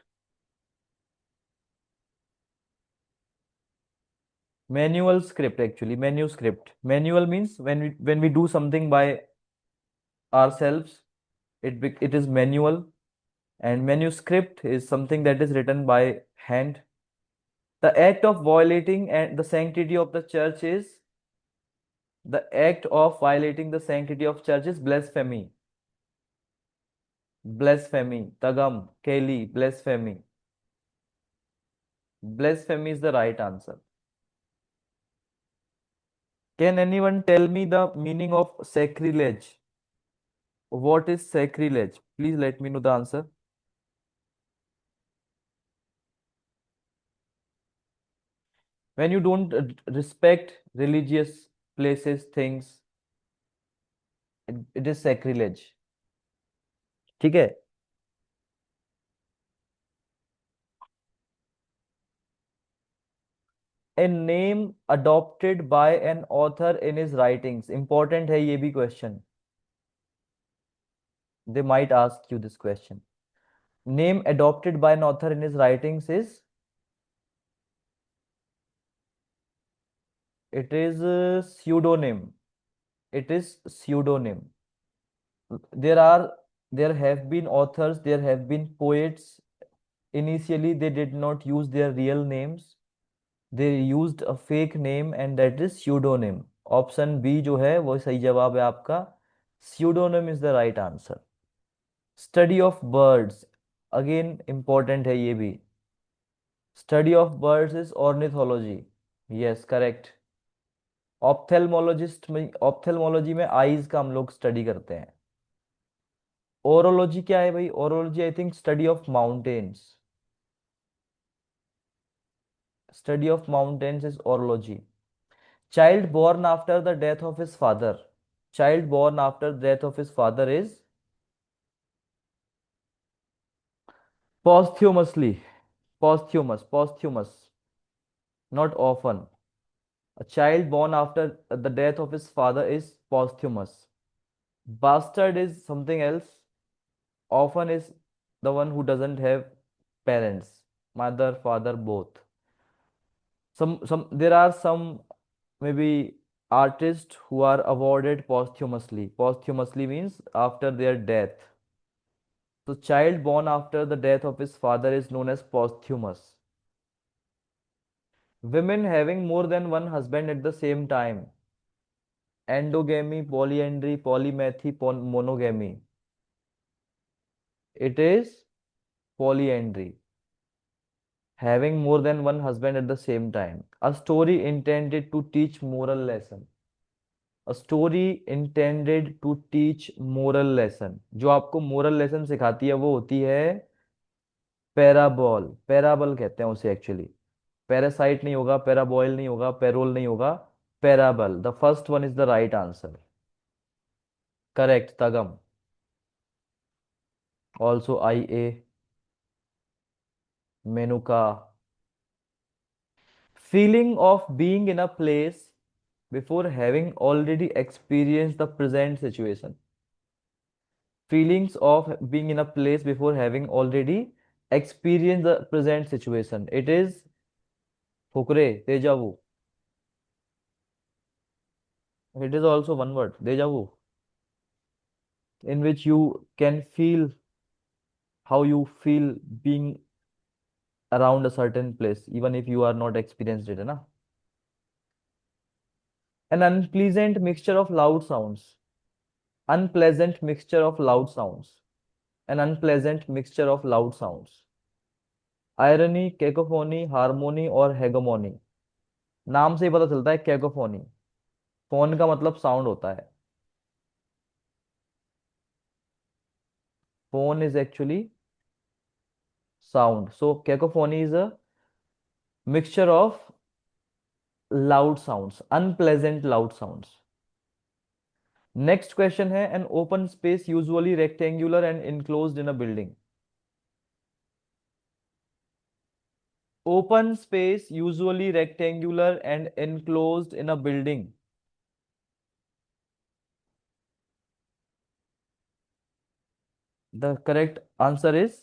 Manual script actually. Manuscript. Manual means when we do something by ourselves, it is manual, and manuscript is something that is written by hand. The act of violating and the sanctity of the church is the act of violating the sanctity of church is blasphemy. Blasphemy. Tagam, Keli, blasphemy. Blasphemy is the right answer. Can anyone tell me the meaning of sacrilege? What is sacrilege? Please let me know the answer. When you don't respect religious places, things, it is sacrilege. ठीक है. A name adopted by an author in his writings. Important है ये भी question. They might ask you this question. Name adopted by an author in his writings is, it is pseudonym. It is pseudonym. There are there have been authors, there have been poets. Initially, they did not use their real names. They used a fake name and that is pseudonym. Option B जो है वो सही जवाब है आपका. Pseudonym is the right answer. Study of birds. Again important है ये भी. Study of birds is ornithology. Yes, correct. Ophthalmology में आईज का हम लोग स्टडी करते हैं. ओरोलॉजी क्या है भाई? Orology I think study of mountains. Study of mountains is orology. Child born after the death of his father. Child born after death of his father is posthumously. Posthumous. Not often. A child born after the death of his father is posthumous. Bastard is something else. Often is the one who doesn't have parents, mother, father, both. Some there are some maybe artists who are awarded posthumously. Posthumously means after their death. So child born after the death of his father is known as posthumous. Women having more than one husband at the same time. Endogamy, polyandry, polymathy, monogamy. It is polyandry. Having more than one husband at the same time. A story intended to teach moral lesson. A story intended to teach moral lesson. जो आपको moral lesson सिखाती है वो होती है पैराबॉल. Parable कहते हैं उसे एक्चुअली. पैरासाइट नहीं होगा, पैराबॉयल नहीं होगा, पैरोल नहीं होगा. Parable. The first one is the right answer. Correct. Tagam. Also I A. Menuka. Feeling of being in a place before having already experienced the present situation. Feelings of being in a place before having already experienced the present situation. It is fukre, deja vu. It is also one word, deja vu, in which you can feel how you feel being around a certain place, even if you are not experienced it, है ना? An unpleasant mixture of loud sounds. Unpleasant mixture of loud sounds. An unpleasant mixture of loud sounds. Irony, cacophony, harmony और हेगोमोनी. नाम से ही पता चलता है cacophony. Phone का मतलब साउंड होता है. Phone is actually sound. So cacophony is a mixture of loud sounds, unpleasant loud sounds. Next question है an open space usually rectangular and enclosed in a building. Open space usually rectangular and enclosed in a building. The correct answer is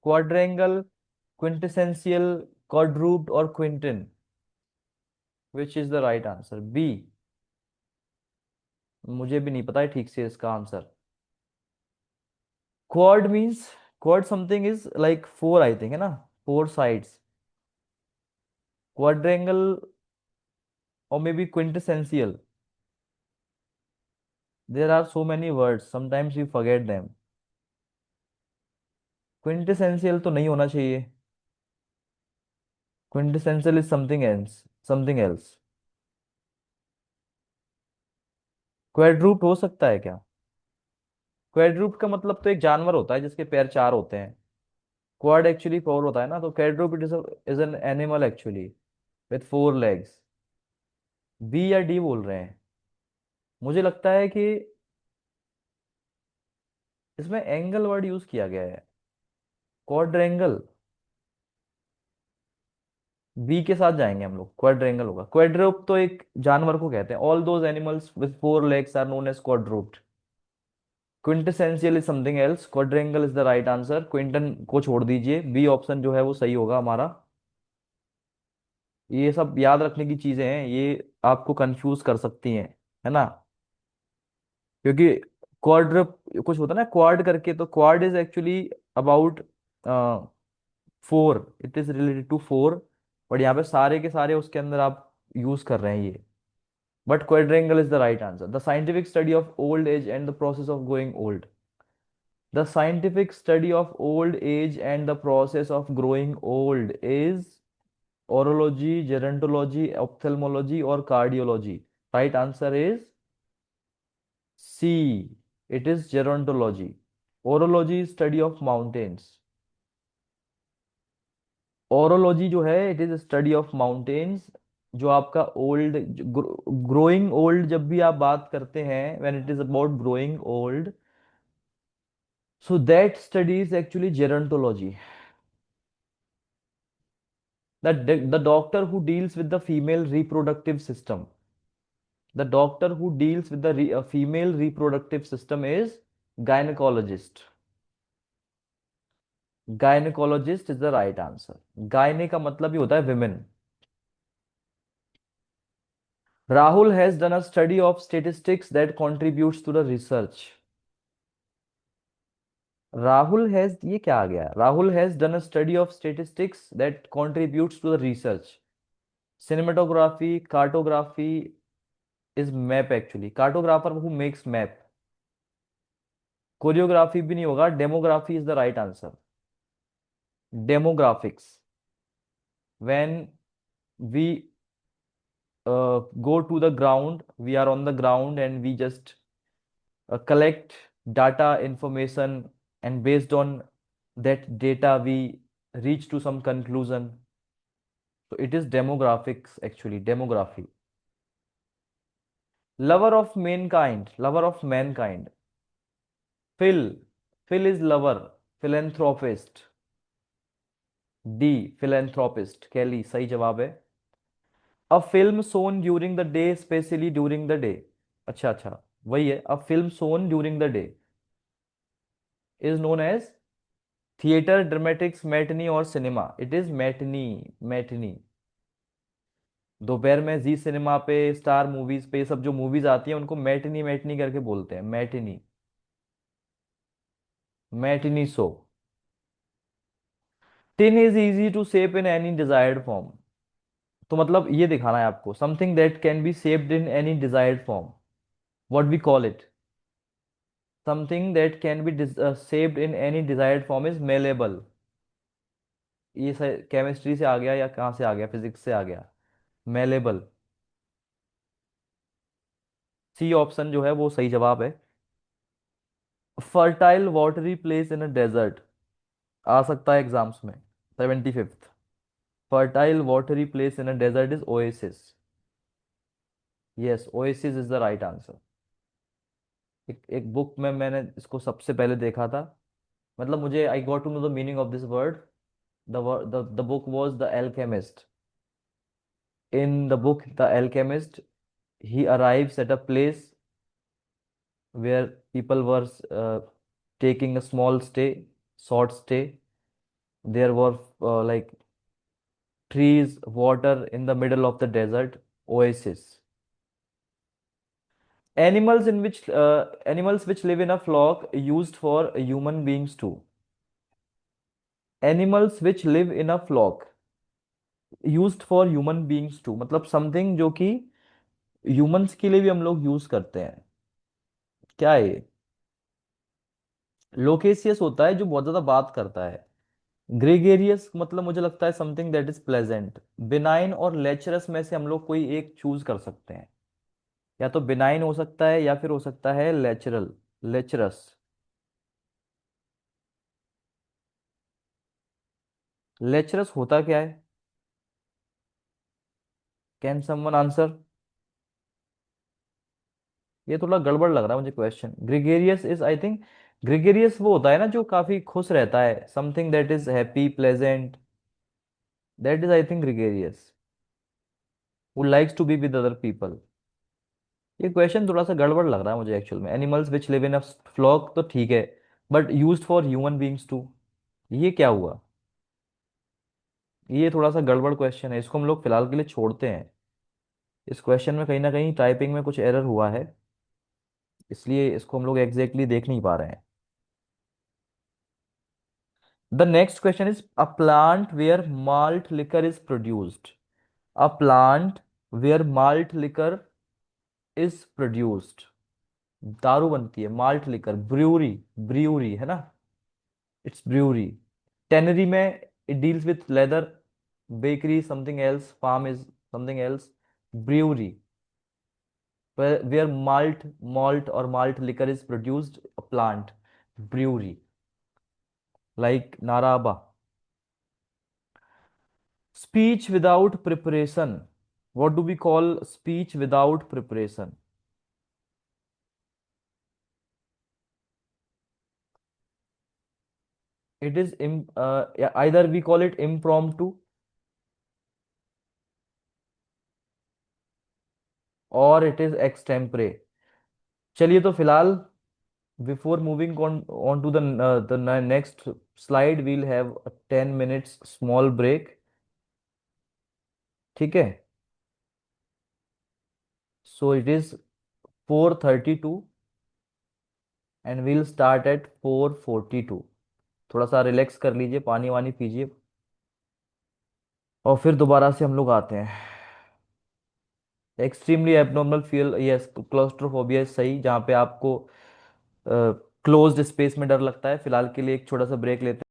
quadrangle, quintessential, quadruped or quinton. Which is the right answer? B. मुझे भी नहीं पता है ठीक से इसका answer. Quad means quad something is like four I think है ना, four sides. Quadrangle or maybe quintessential. There are so many words, sometimes you forget them. Quintessential तो नहीं होना चाहिए. Quintessential is something else. Something else. क्वेड्रूप्ड हो सकता है क्या? क्वेड्रूप्ड का मतलब तो एक जानवर होता है जिसके पैर चार होते हैं. क्वाड एक्चुअली फोर होता है ना, तो quadruped is an animal actually with four legs. B या डी बोल रहे हैं. मुझे लगता है कि इसमें एंगल वर्ड यूज किया गया है. क्वाड्रेंगल. बी के साथ जाएंगे हम लोग. क्वाड्रेंगल होगा. क्वाड्रूप्ड तो एक जानवर को कहते हैं. All those animals with four legs are known as quadruped. Quintessential is something else. Quadrangle is the right answer. Quintain को छोड़ दीजिए, बी ऑप्शन जो है वो सही होगा हमारा. ये सब याद रखने की चीजें हैं, ये आपको कंफ्यूज कर सकती हैं, है ना? क्योंकि क्वाड्र कुछ होता है ना क्वाड करके, तो quad is actually about four. It is related to four. But यहाँ पे सारे के सारे उसके अंदर आप यूज कर रहे हैं ये. But quadrangle is the right answer. The scientific study of old age and the process of growing old. The scientific study of old age and the process of growing old is orology, gerontology, ophthalmology, or cardiology. Right answer is C. It is gerontology. Orology is study of mountains. Orology जो है it is study of mountains. जो आपका old, growing old जब भी आप बात करते हैं, when it is about growing old, so that study is actually gerontology. The doctor who deals with the female reproductive system. The doctor who deals with the female reproductive system is gynecologist. Gynecologist is the right answer. Gyne का मतलब ही होता है women. Rahul has done a study of statistics that contributes to the research. Rahul has, ये क्या आ गया? Rahul has done a study of statistics that contributes to the research. Cinematography, cartography is map actually. Cartographer who makes map. Choreography भी नहीं होगा. Demography is the right answer. Demographics. When we go to the ground, we are on the ground and we just collect data information, and based on that data we reach to some conclusion. So it is demographics, actually, demography. Lover of mankind, lover of mankind. Phil. Phil is lover. Philanthropist. D. Philanthropist. Kelly सही जवाब है. A film shown during the day, especially during the day. अच्छा अच्छा, वही है. A film shown during the day is known as theater, dramatics, matinee और cinema. It is matinee. matinee. दोपहर में जी सिनेमा पे, स्टार मूवीज पे, ये सब जो मूवीज आती हैं उनको मैटिनी मैटिनी करके बोलते हैं. Matinee. Matinee show. Tin is easy to shape in any desired form. तो मतलब ये दिखाना है आपको, something that can be shaped in any desired form. What we call it. Something that can be shaped in any desired form is malleable. ये chemistry से आ गया या कहाँ से आ गया, फिजिक्स से आ गया. मेलेबल. सी ऑप्शन जो है वो सही जवाब है. Fertile watery place in a desert. आ सकता है एग्जाम्स में. 75th. Fertile watery place in a desert is oasis. Yes, oasis is the right answer. एक एक बुक में मैंने इसको सबसे पहले देखा था. मतलब मुझे I got to know the meaning of this word. The book was the Alchemist. In the book the Alchemist, he arrives at a place where people were taking a small stay, short stay. There were like trees, water in the middle of the desert, oasis. Animals which live in a flock used for human beings too. Animals which live in a flock used for human beings too. मतलब something जो कि humans के लिए भी हम लोग use करते हैं. क्या है ये. लोकेसियस होता है जो बहुत ज्यादा बात करता है. ग्रेगेरियस मतलब मुझे लगता है something that is pleasant. Benign और लेचरस में से हम लोग कोई एक चूज कर सकते हैं. या तो बिनाइन हो सकता है या फिर हो सकता है लेचरल. लेचरस. लेचरस होता क्या है. Can someone answer. ये थोड़ा गड़बड़ लग रहा है मुझे question. Gregarious is I think, gregarious वो होता है ना जो काफी खुश रहता है, something that is happy pleasant. That is I think gregarious. who likes to be with other people. ये क्वेश्चन थोड़ा सा गड़बड़ लग रहा है मुझे एक्चुअल में. Animals which live in a flock तो ठीक है, but used for human beings to, ये क्या हुआ. ये थोड़ा सा गड़बड़ क्वेश्चन है, इसको हम लोग फिलहाल के लिए छोड़ते हैं. इस क्वेश्चन में कहीं ना कहीं टाइपिंग में कुछ एरर हुआ है, इसलिए इसको हम लोग एग्जैक्टली देख नहीं पा रहे हैं. The next question is a plant where malt liquor is produced. A plant where malt liquor is produced. दारू बनती है माल्ट लिकर. ब्रूरी. ब्रूरी है ना. It's brewery. टेनरी में it deals with leather. Bakery something else. Farm is something else. Brewery where malt or malt liquor is produced, a plant. Brewery. Like Naraba. Speech without preparation. What do we call speech without preparation? It is yeah, either we call it impromptu or it is extempore. चलिए तो फिलहाल, before moving on to the next slide, we'll have a 10 minutes small break. ठीक है. So it is 4:32 and we'll start at 4:42. थोड़ा सा relax कर लीजिए, पानी वानी पीजिए, और फिर दोबारा से हम लोग आते हैं. Extremely abnormal feel, yes, claustrophobia सही, जहाँ पे आपको क्लोज्ड स्पेस में डर लगता है. फिलहाल के लिए एक छोटा सा ब्रेक लेते हैं.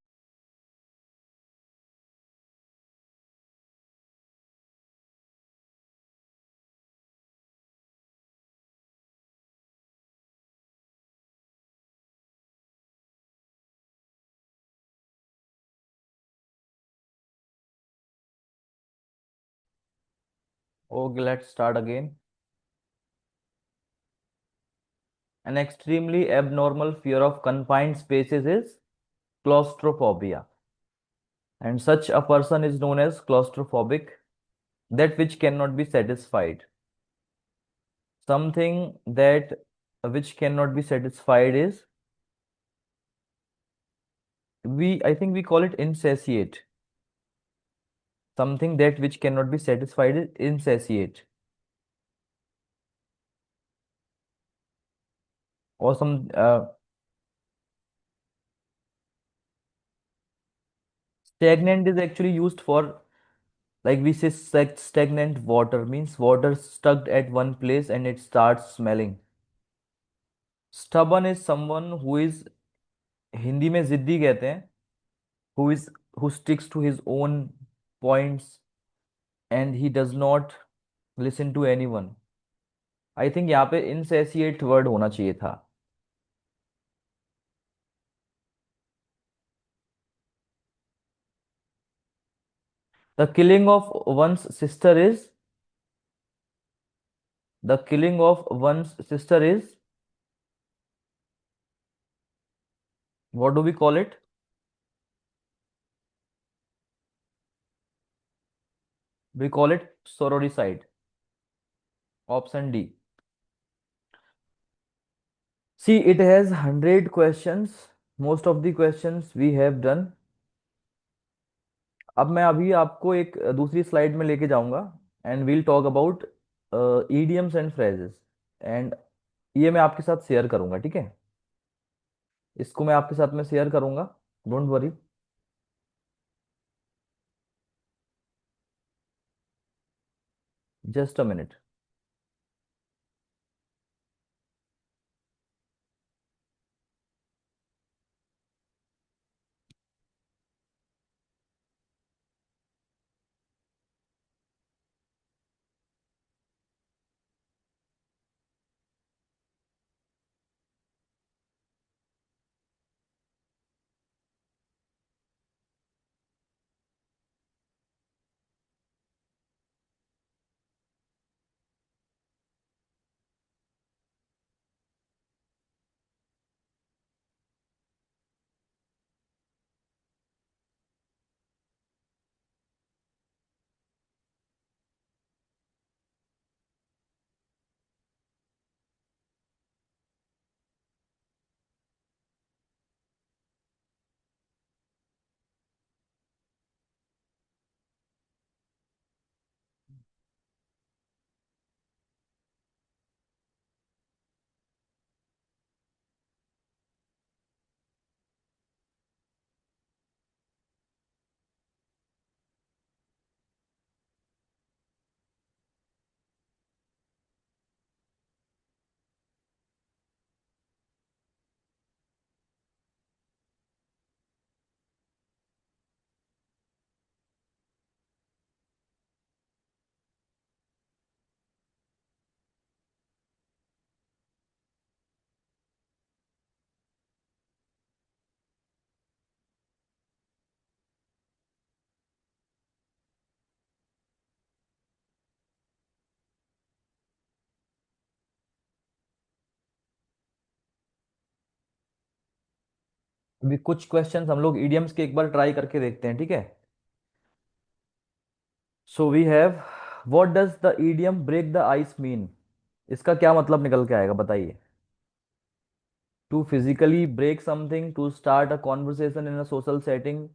Okay, let's start again. An extremely abnormal fear of confined spaces is claustrophobia. And such a person is known as claustrophobic, that which cannot be satisfied. Something that which cannot be satisfied is, I think we call it insatiate. Something that which cannot be satisfied is insatiate. Or some stagnant is actually used for, like we say, stagnant water means water stuck at one place and it starts smelling. Stubborn is someone who is, Hindi में जिद्दी कहते हैं, who is who sticks to his own points and he does not listen to anyone. I think यहाँ पे insatiate word होना चाहिए था. The killing of one's sister is, the killing of one's sister is, what do we call it? We call it sororicide. Option D. See, it has 100 questions. Most of the questions we have done. अब मैं अभी आपको एक दूसरी slide में लेके जाऊंगा and we'll talk about idioms and phrases. And ये मैं आपके साथ शेयर करूंगा, ठीक है? इसको मैं आपके साथ में शेयर करूंगा, don't worry. Just a minute. अभी कुछ क्वेश्चंस हम लोग idioms के एक बार ट्राई करके देखते हैं, ठीक है? So we have, what does the idiom break the ice mean? इसका क्या मतलब निकल के आएगा, बताइए. To physically break something, to start a conversation in a social setting,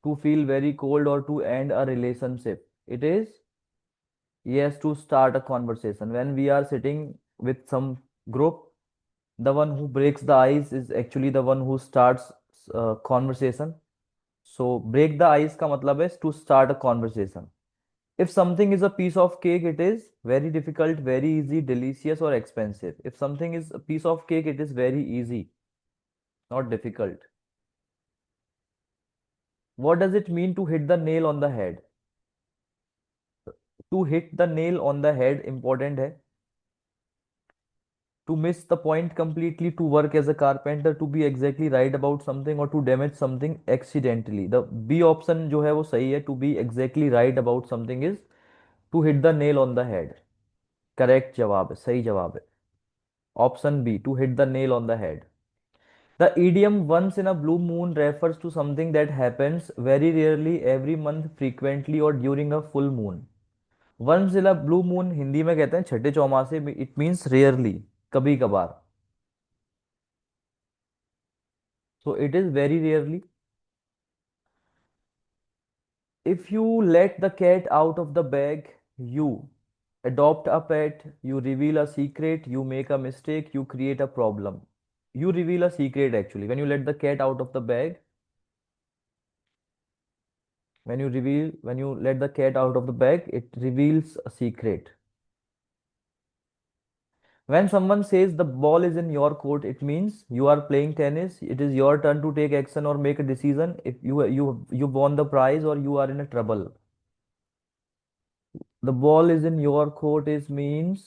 to feel very cold, or to end a relationship. It is, yes, to start a conversation. When we are sitting with some group, the one who breaks the ice is actually the one who starts conversation. So break the ice का मतलब है to start a conversation. If something is a piece of cake, it is very difficult, very easy, delicious, or expensive. If something is a piece of cake, it is very easy, not difficult. What does it mean to hit the nail on the head? To hit the nail on the head important है. To miss the point completely, to work as a carpenter, to be exactly right about something, or to damage something accidentally. The B option जो है वो सही है. To be exactly right about something is to hit the nail on the head. Correct जवाब है, सही जवाब है option B, to hit the nail on the head. The idiom once in a blue moon refers to something that happens very rarely every month, frequently or during a full moon. Once in a blue moon Hindi में कहते हैं छठे चौमासे, it means rarely, कभी कभार। So it is very rarely. If you let the cat out of the bag, you adopt a pet, you reveal a secret, you make a mistake, you create a problem. You reveal a secret actually. When you let the cat out of the bag, when you let the cat out of the bag, it reveals a secret. When someone says the ball is in your court, it means you are playing tennis. It is your turn to take action or make a decision. If you won the prize or you are in a trouble. The ball is in your court is means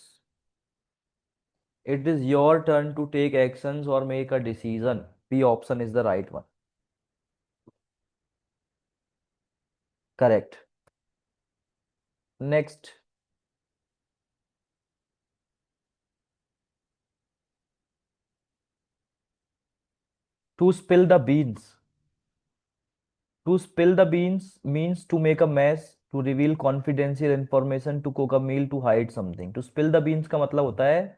it is your turn to take actions or make a decision. B option is the right one. Correct. Next, to spill the beans. To spill the beans means to make a mess, to reveal confidential information, to cook a meal, to hide something. To spill the beans का मतलब होता है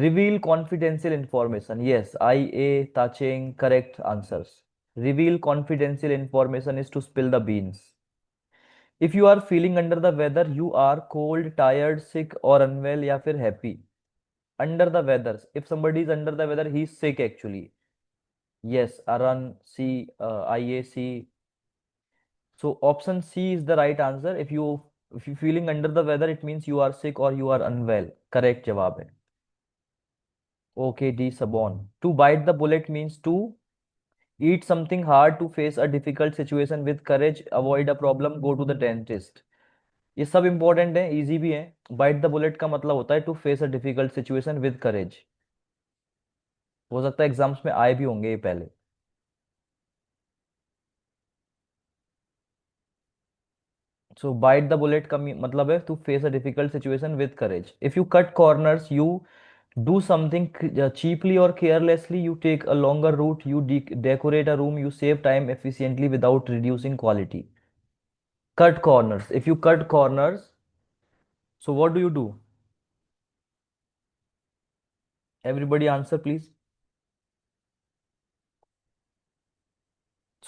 reveal confidential information. Yes, IA touching correct answers. Reveal confidential information is to spill the beans. If you are feeling under the weather, you are cold, tired, sick or unwell या फिर happy. Under the weather. If somebody is under the weather, he is sick actually. Yes, Aran C, IAC. So option C is the right answer. If you feeling under the weather, it means you are sick or you are unwell. Correct जवाब है. Okay, D Sabon. To bite the bullet means to eat something hard, to face a difficult situation with courage, avoid a problem, go to the dentist. ये सब important है, easy भी है। Bite the bullet का मतलब होता है to face a difficult situation with courage. हो सकता है एग्जाम्स में आए भी होंगे ये पहले। सो बाइट द बुलेट का मतलब है to face a difficult situation with courage. If you cut corners, you do something cheaply और carelessly, you take a longer route, you decorate a room, you save time efficiently without reducing quality. Cut corners, if you cut corners, so what do you do? Everybody answer please.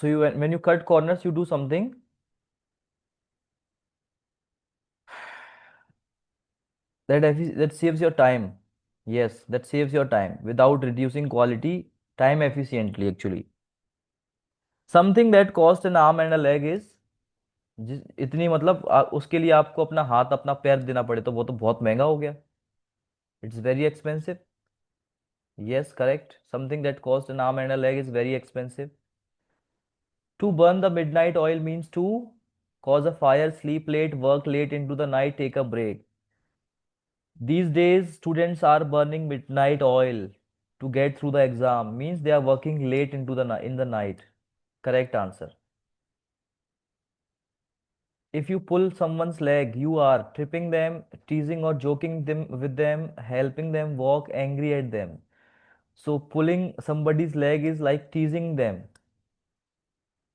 So you when you cut corners you do something that saves your time. Yes, that saves your time without reducing quality, time efficiently actually. Something that cost an arm and a leg is, जिस इतनी मतलब उसके लिए आपको अपना हाथ अपना पैर देना पड़े तो वो तो बहुत महंगा हो गया। It's very expensive. Yes correct, something that cost an arm and a leg is very expensive. To burn the midnight oil means to cause a fire, sleep late, work late into the night, take a break. These days, students are burning midnight oil to get through the exam. Means they are working late into the in the night. Correct answer. If you pull someone's leg, you are tripping them, teasing or joking them with them, helping them walk, angry at them. So pulling somebody's leg is like teasing them.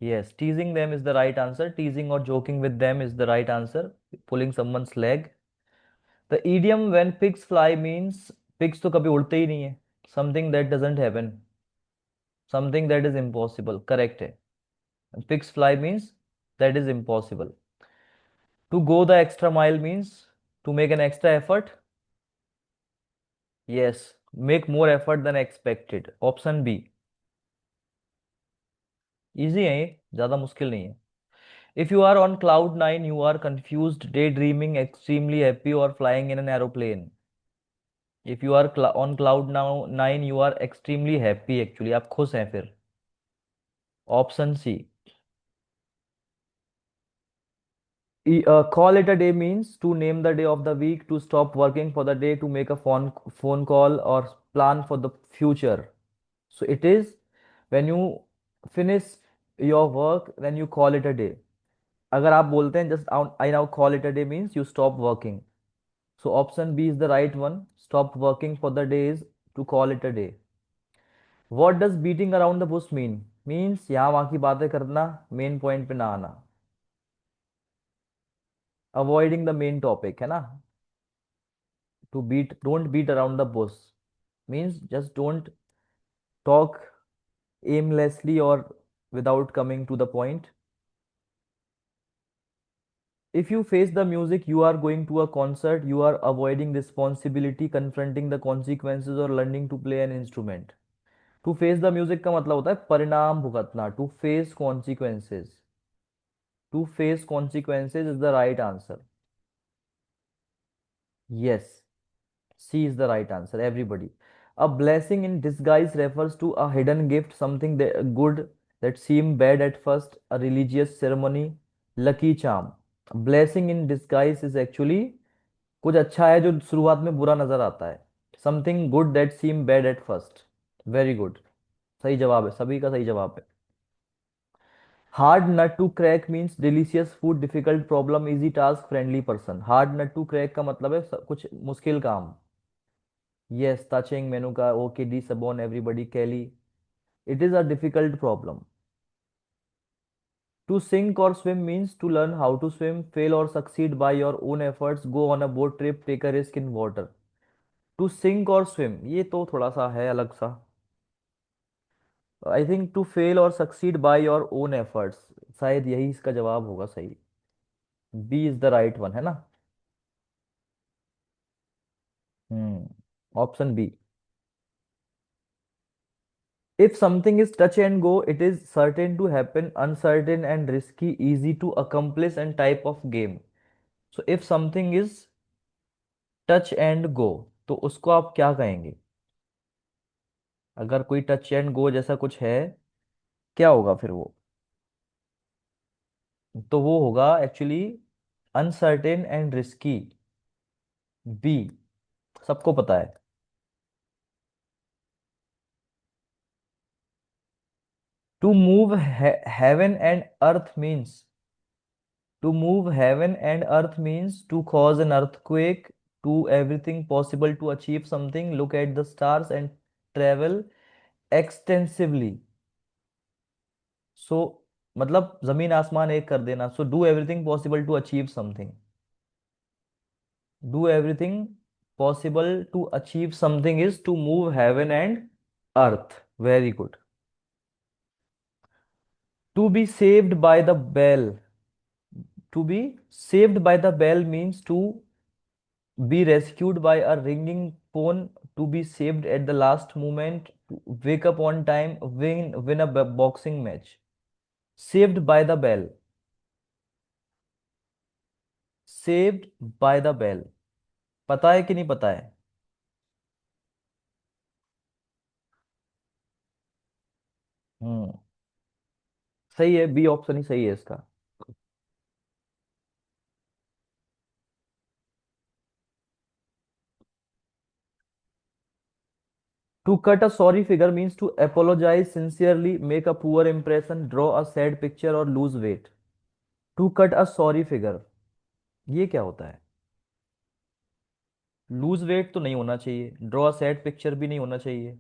Yes, teasing them is the right answer. Teasing or joking with them is the right answer. Pulling someone's leg. The idiom when pigs fly means pigs तो कभी उड़ते ही नहीं है। Something that doesn't happen. Something that is impossible. Correct है। And pigs fly means that is impossible. To go the extra mile means to make an extra effort. Yes, make more effort than expected. Option B. Easy है ये, ज़्यादा मुश्किल नहीं है। If you are on cloud nine, you are confused, daydreaming, extremely happy, or flying in an aeroplane. If you are on cloud now nine, you are extremely happy actually. आप खुश हैं फिर। Option C. Call it a day means to name the day of the week, to stop working for the day, to make a phone call or plan for the future. So it is when you finish your work, then you call it a day. अगर आप बोलते हैं just I now call it a day means you stop working. So option B is the right one. Stop working for the day is to call it a day. What does beating around the bush mean? Means यहाँ वहाँ की बातें करना, main point पे ना आना. Avoiding the main topic है ना. To beat, don't beat around the bush means just don't talk aimlessly or without coming to the point. If you face the music, you are going to a concert, you are avoiding responsibility, confronting the consequences or learning to play an instrument. To face the music का मतलब होता है परिणाम भुगतना. To face consequences. To face consequences is the right answer. Yes. C is the right answer, everybody. A blessing in disguise refers to a hidden gift, something that good that seem bad at first, a religious ceremony, lucky charm. Blessing in disguise is actually कुछ अच्छा है जो शुरुआत में बुरा नजर आता है. Something good that seem bad at first. Very good. सही जवाब है, सभी का सही जवाब है. Hard nut to crack means delicious food, difficult problem, easy task, friendly person. Hard nut to crack का मतलब है कुछ मुश्किल काम. Yes, touching Menuka, OKD, Sabon, everybody, Kelly. It is a difficult problem. To sink or swim means to learn how to swim, fail or succeed by your own efforts, go on a boat trip, take a risk in water. To sink or swim, ये तो थोड़ा सा है अलग सा. I think to fail और succeed by your own efforts. शायद यही इसका जवाब होगा सही. B is the right one है ना. Option B. If something is touch and go, it is certain to happen, uncertain and risky, easy to accomplish and type of game. So if something is touch and go, तो उसको आप क्या कहेंगे? अगर कोई touch and go जैसा कुछ है, क्या होगा फिर वो? तो वो होगा actually uncertain and risky. B. सबको पता है. To move heaven and earth means. To move heaven and earth means to cause an earthquake, do everything possible to achieve something, look at the stars and travel extensively. So मतलब जमीन आसमान एक कर देना. So do everything possible to achieve something. Do everything possible to achieve something is to move heaven and earth. Very good. To be saved by the bell. To be saved by the bell means to be rescued by a ringing phone, to be saved at the last moment, to wake up on time, win a boxing match. Saved by the bell. Saved by the bell. पता है कि नहीं पता है? हम्म. सही है, B option ही सही है इसका. To cut a sorry figure means to apologize sincerely, make a poor impression, draw a sad picture or lose weight. To cut a sorry figure, ये क्या होता है? लूज वेट तो नहीं होना चाहिए, ड्रॉ सैड पिक्चर भी नहीं होना चाहिए,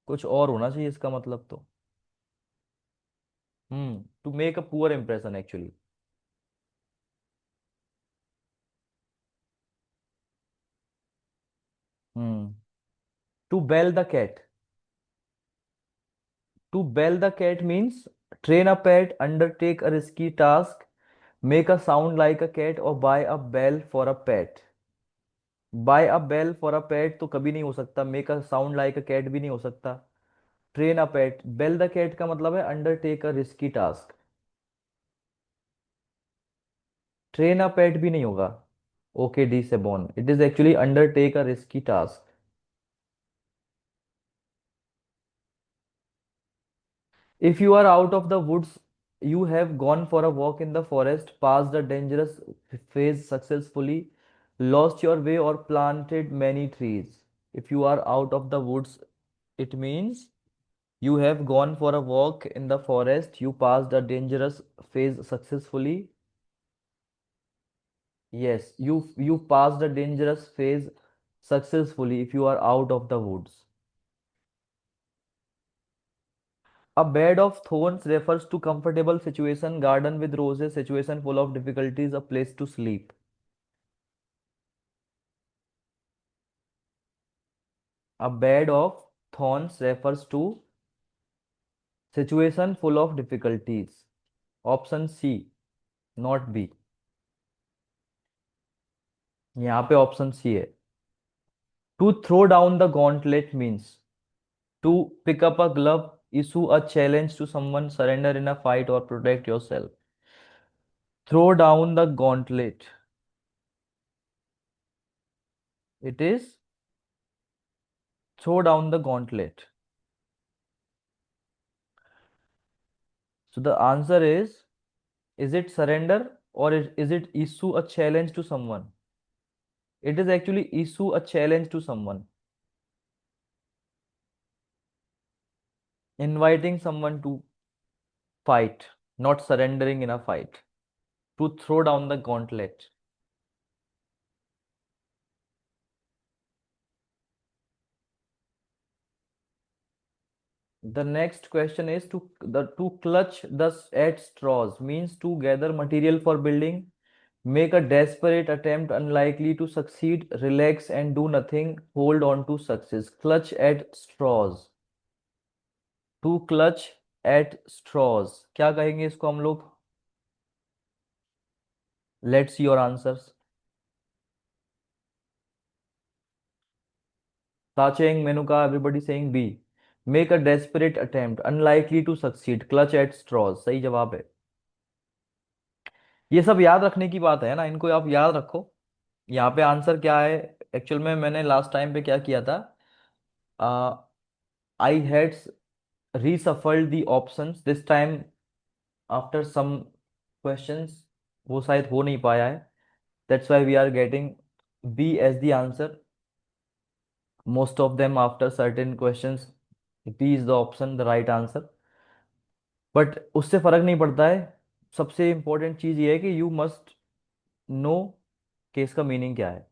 कुछ और होना चाहिए इसका मतलब तो. To make a poor impression actually. Hmm. To bell the cat. To bell the cat means train a pet, undertake a risky task, make a sound like a cat or buy a bell for a pet. buy a bell for a pet तो कभी नहीं हो सकता, make a sound like a cat भी नहीं हो सकता. train a pet, bell the cat का मतलब है undertake a risky task. train a pet भी नहीं होगा. ओके डी से born, it is actually undertake a risky task. If you are out of the woods, you have gone for a walk in the forest, passed a dangerous phase successfully, lost your way, or planted many trees. If you are out of the woods, it means you have gone for a walk in the forest, you passed a dangerous phase successfully. Yes, you pass the dangerous phase successfully if you are out of the woods. A bed of thorns refers to comfortable situation, garden with roses, situation full of difficulties, a place to sleep. A bed of thorns refers to situation full of difficulties. Option C, not B. यहाँ पे option C है. To throw down the gauntlet means to pick up a glove, issue a challenge to someone, surrender in a fight, or protect yourself. Throw down the gauntlet. It is throw down the gauntlet. So the answer is it surrender or is it issue a challenge to someone? It is actually issue a challenge to someone, inviting someone to fight, not surrendering in a fight. To throw down the gauntlet. The next question is to clutch thus at straws means to gather material for building, make a desperate attempt unlikely to succeed, relax and do nothing, hold on to success. Clutch at straws. To clutch at straws, क्या कहेंगे इसको हम लोग? Let's your answers. Tacheng, Menuka, everybody saying B. Make a desperate attempt unlikely to succeed, clutch at straws सही जवाब है. ये सब याद रखने की बात है ना, इनको आप याद रखो. यहाँ पे आंसर क्या है? एक्चुअल में मैंने लास्ट टाइम पे क्या किया था, I had reshuffled the options this time after some questions. वो शायद हो नहीं पाया है. That's why we are getting B as the answer. Most of them after certain questions, B is the option, the right answer. But उससे फर्क नहीं पड़ता है. सबसे इंपॉर्टेंट चीज ये है कि यू मस्ट नो कि इसका मीनिंग क्या है.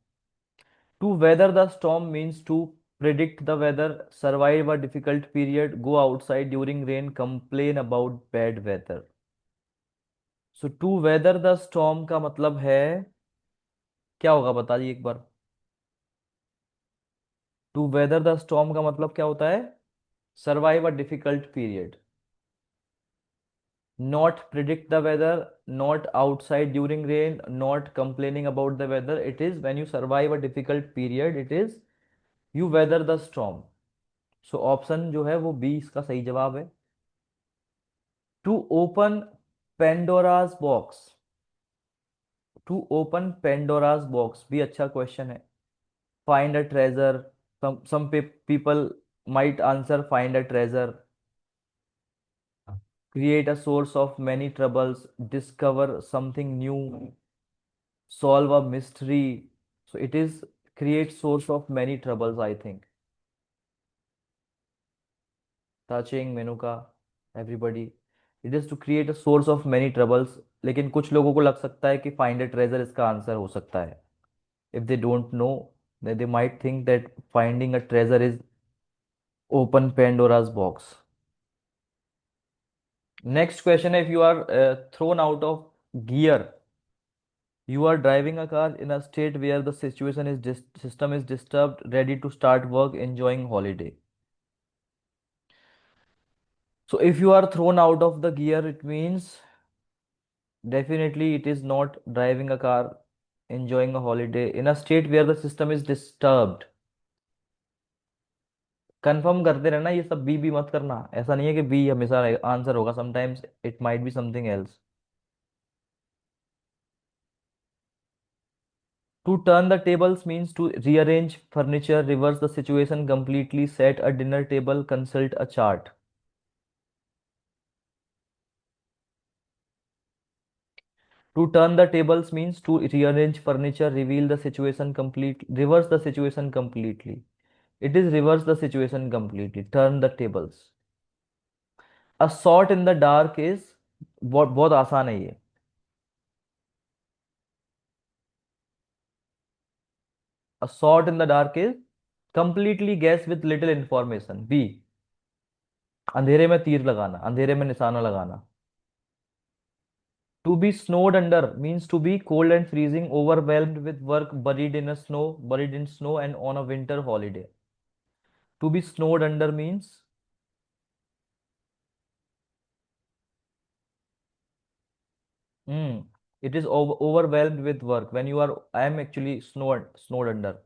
To weather the storm means to predict the weather, survive a difficult period, go outside during rain, complain about bad weather. So to weather the storm का मतलब है क्या होगा, बता दिए एक बार. टू वेदर द स्टॉर्म का मतलब क्या होता है? Survive a difficult period. Not predict the weather, not outside during rain, not complaining about the weather. It is when you survive a difficult period, it is you weather the storm. So option जो है वो B इसका सही जवाब है. To open Pandora's box. To open Pandora's box भी अच्छा question है. Find a treasure. some people might answer find a treasure. Create a source of many troubles. Discover something new. Solve a mystery. So it is create source of many troubles, I think. Touching Menuka, everybody. It is to create a source of many troubles. लेकिन कुछ लोगों को लग सकता है कि find a treasure इसका answer हो सकता है. If they don't know, then they might think that finding a treasure is open Pandora's box. Next question, if you are thrown out of gear, you are driving a car in a state where the situation is system is disturbed, ready to start work, enjoying holiday. So if you are thrown out of the gear, it means definitely it is not driving a car, enjoying a holiday in a state where the system is disturbed. Confirm करते रहना, ये सब B मत करना. ऐसा नहीं है कि बी हमेशा आंसर होगा. Sometimes it might be something else. To turn the tables means to rearrange furniture, reverse the situation completely, set a dinner table, consult a chart. To turn the tables means to rearrange furniture, reveal the situation complete, reverse the situation completely. It is reverse the situation completely. Turn the tables. A shot in the dark is बहुत बहुत आसान है ये. A shot in the dark is completely guess with little information. B, अंधेरे में तीर लगाना, अंधेरे में निशाना लगाना. To be snowed under means to be cold and freezing, overwhelmed with work, buried in snow and on a winter holiday. To be snowed under means hmm, it is overwhelmed with work. When you are, I am actually snowed under.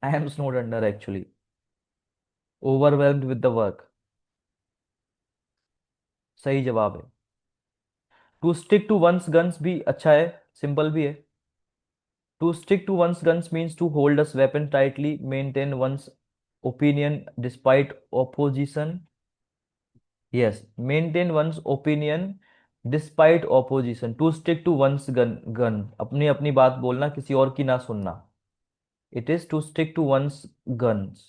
I am snowed under actually. Overwhelmed with the work. सही जवाब है. To stick to one's guns भी अच्छा है, simple भी है. To stick to one's guns means to hold a weapon tightly, maintain one's opinion despite opposition. Yes, maintain one's opinion despite opposition. To stick to one's gun. अपनी अपनी बात बोलना, किसी और की ना सुनना. It is to stick to one's guns.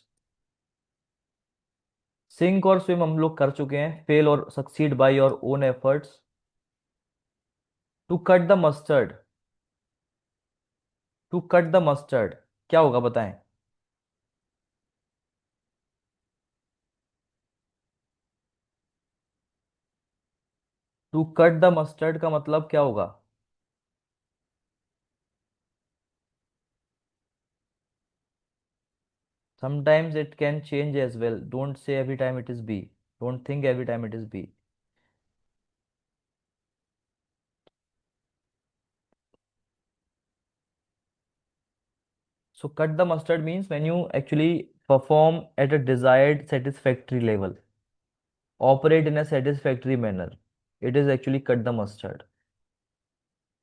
Sink और स्विम हम लोग कर चुके हैं. फेल और succeed by your own efforts. To cut the mustard. To cut the mustard क्या होगा बताएं. टू कट द मस्टर्ड का मतलब क्या होगा. Sometimes it can change as well. Don't say every time it is B. Don't think every time it is B. So cut the mustard means when you actually perform at a desired satisfactory level, operate in a satisfactory manner. It is actually cut the mustard.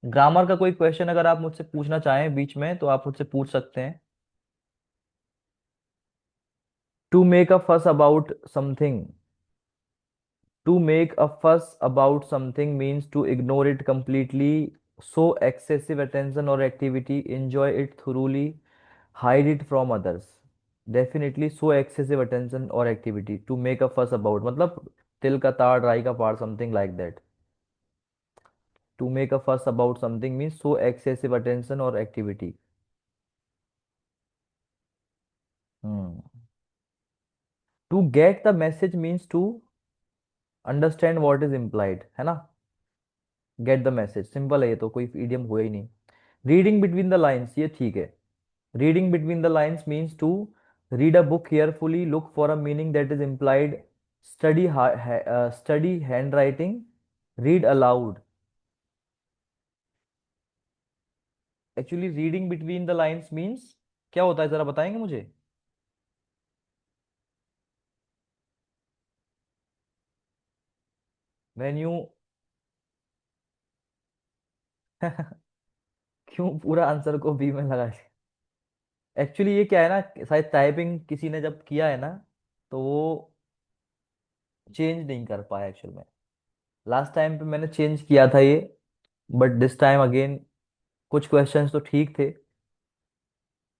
Grammar का कोई question अगर आप मुझसे पूछना चाहें बीच में तो आप मुझसे पूछ सकते हैं. टू मेक अ फस about something. To make a fuss about something means to ignore it completely, show excessive attention or activity, enjoy it thoroughly, hide it from others. Definitely show excessive attention or activity. To make a fuss about मतलब तिल का ताड़ राई का पाड़ something like that. To make a fuss about something means show excessive attention or activity. Hmm. To get the message means to understand what is implied है ना. Get the message simple है, ये तो कोई इडियम हुआ ही नहीं. Reading between the lines ये ठीक है. Reading between the lines means to read a book carefully, look for a meaning that is implied, study study handwriting, read aloud. Actually reading between the lines means क्या होता है जरा बताएंगे मुझे. When you क्यों पूरा answer को B में लगा. एक्चुअली ये क्या है ना, शायद टाइपिंग किसी ने जब किया है ना तो वो चेंज नहीं कर पाया एक्चुअल में. लास्ट टाइम पे मैंने चेंज किया था ये, बट दिस टाइम अगेन कुछ क्वेश्चंस तो ठीक थे,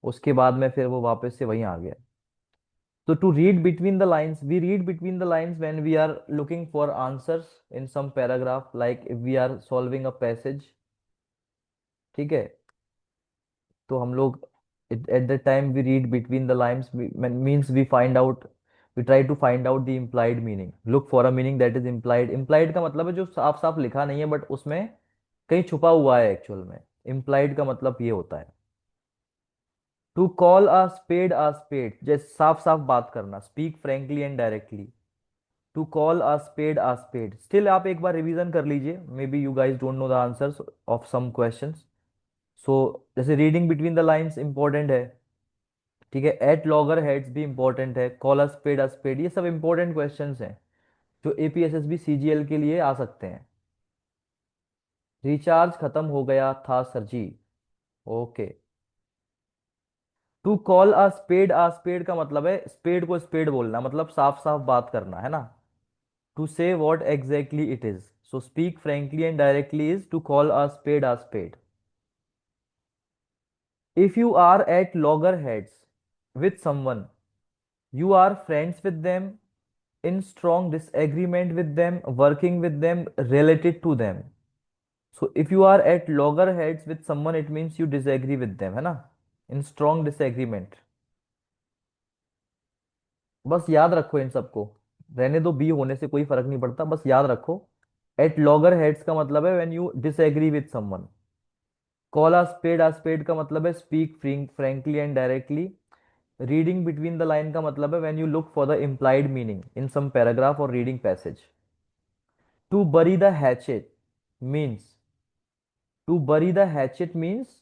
उसके बाद में फिर वो वापस से वहीं आ गया. तो to read between the lines, we read between the lines when we are looking for answers in some paragraph, like if we are solving a passage. ठीक है. तो हम लोग at the time we read between the lines means we find out, we try to find out the implied meaning, look for a meaning that is implied. Implied का मतलब है जो साफ साफ लिखा नहीं है बट उसमें कहीं छुपा हुआ है एक्चुअल में. इम्प्लाइड का मतलब ये होता है. टू कॉल अ स्पेड जैसे साफ साफ बात करना, speak frankly and directly. To call a spade. Still आप एक बार रिवीजन कर लीजिए, maybe you guys don't know the answers of some questions. So जैसे reading between the lines important है. ठीक है. एट लॉगर हेड्स भी इंपॉर्टेंट है. कॉल अ स्पेड ये सब इंपॉर्टेंट क्वेश्चंस हैं जो एपीएसएसबी सीजीएल के लिए आ सकते हैं. रिचार्ज खत्म हो गया था sir ji. Okay. To call a spade का मतलब है स्पेड को स्पेड बोलना, मतलब साफ साफ बात करना है ना. To say what exactly it is, so speak frankly and directly is to call a spade. If you are at loggerheads with someone, you are friends with them, in strong disagreement with them, working with them, related to them. So if you are at loggerheads with someone it means you disagree with them है ना. इन strong disagreement. बस याद रखो इन सबको, रहने दो B होने से कोई फर्क नहीं पड़ता, बस याद रखो। एट लॉगर हेड्स का मतलब है when you disagree with someone. Call a spade का मतलब है speak frankly and directly. Reading between the line का मतलब है when you look for the implied meaning in some paragraph और reading passage. To bury the hatchet means, to bury the hatchet means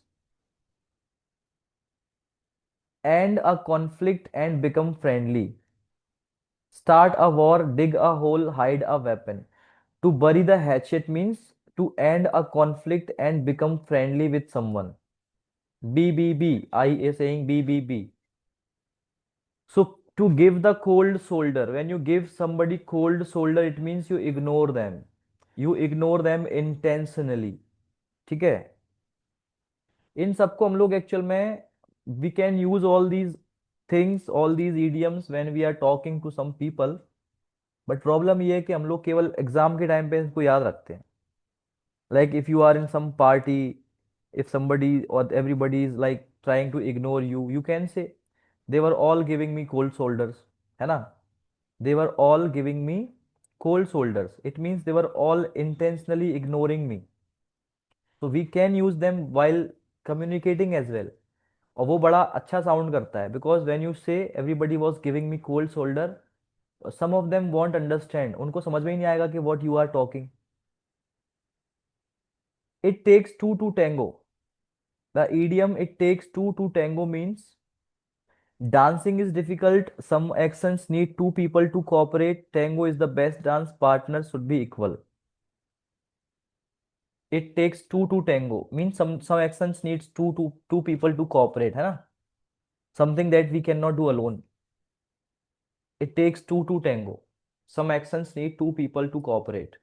end a conflict and become friendly. Start a war, dig a hole, hide a weapon. To bury the hatchet means to end a conflict and become friendly with someone. BBB, I is saying BBB. So to give the cold shoulder, when you give somebody cold shoulder, it means you ignore them. You ignore them intentionally. ठीक है? इन सबको हम लोग actual में we can use all these things, all these idioms when we are talking to some people. But problem ये है कि हम लोग केवल एग्जाम के टाइम पे इसको याद रखते हैं। Like if you are in some party, if somebody or everybody is like trying to ignore you, you can say they were all giving me cold shoulders, है ना? They were all giving me cold shoulders, it means they were all intentionally ignoring me. So we can use them while communicating as well। और वो बड़ा अच्छा sound करता है, because when you say everybody was giving me cold shoulder, some of them won't understand, उनको समझ में ही नहीं आएगा कि what you are talking. It takes two to tango, the idiom it takes two to tango means dancing is difficult, some actions need two people to cooperate, tango is the best dance, partners should be equal। it takes two to tango means some actions needs two people to cooperate, है ना? something that we cannot do alone। it takes two to tango, some actions need two people to cooperate।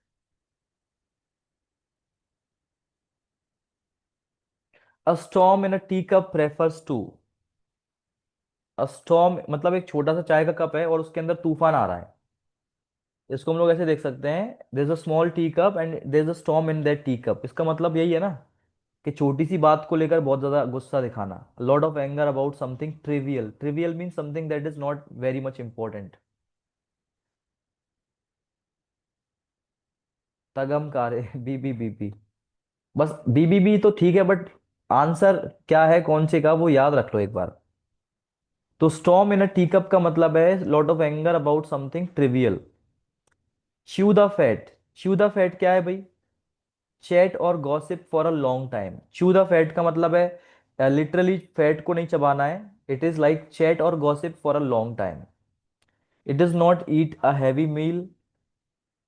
a storm in a teacup refers to, a storm मतलब एक छोटा सा चाय का cup है और उसके अंदर तूफान आ रहा है। इसको हम लोग ऐसे देख सकते हैं, there is a small tea cup and there is a storm in that tea cup. इसका मतलब यही है ना कि छोटी सी बात को लेकर बहुत ज्यादा गुस्सा दिखाना। Lot of anger about something trivial, trivial mean something that is not very much important. तगम कारे बीबी। बस बीबीबी तो ठीक है, बट आंसर क्या है कौन से का वो याद रख लो एक बार। तो storm in a tea cup का मतलब है lot of anger about something trivial. Chew the fat, chew the fat क्या है भाई? चैट और gossip for a long time. Chew the fat का मतलब है लिटरली फैट को नहीं चबाना है। इट इज लाइक चैट और gossip for a long time. It is not eat a heavy meal,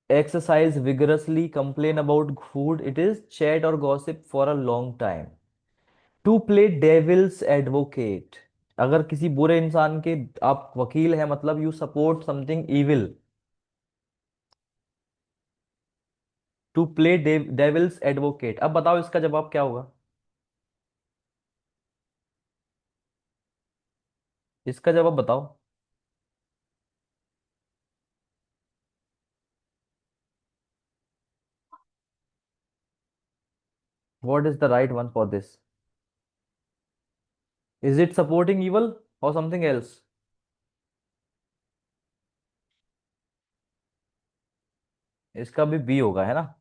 exercise vigorously, complain about food. It is chat और gossip for a long time. To play devil's advocate, अगर किसी बुरे इंसान के आप वकील हैं मतलब you support something evil. To play devil's advocate. अब बताओ इसका जवाब क्या होगा? इसका जवाब बताओ। What is the right one for this? Is it supporting evil और समथिंग एल्स? इसका भी बी होगा, है ना?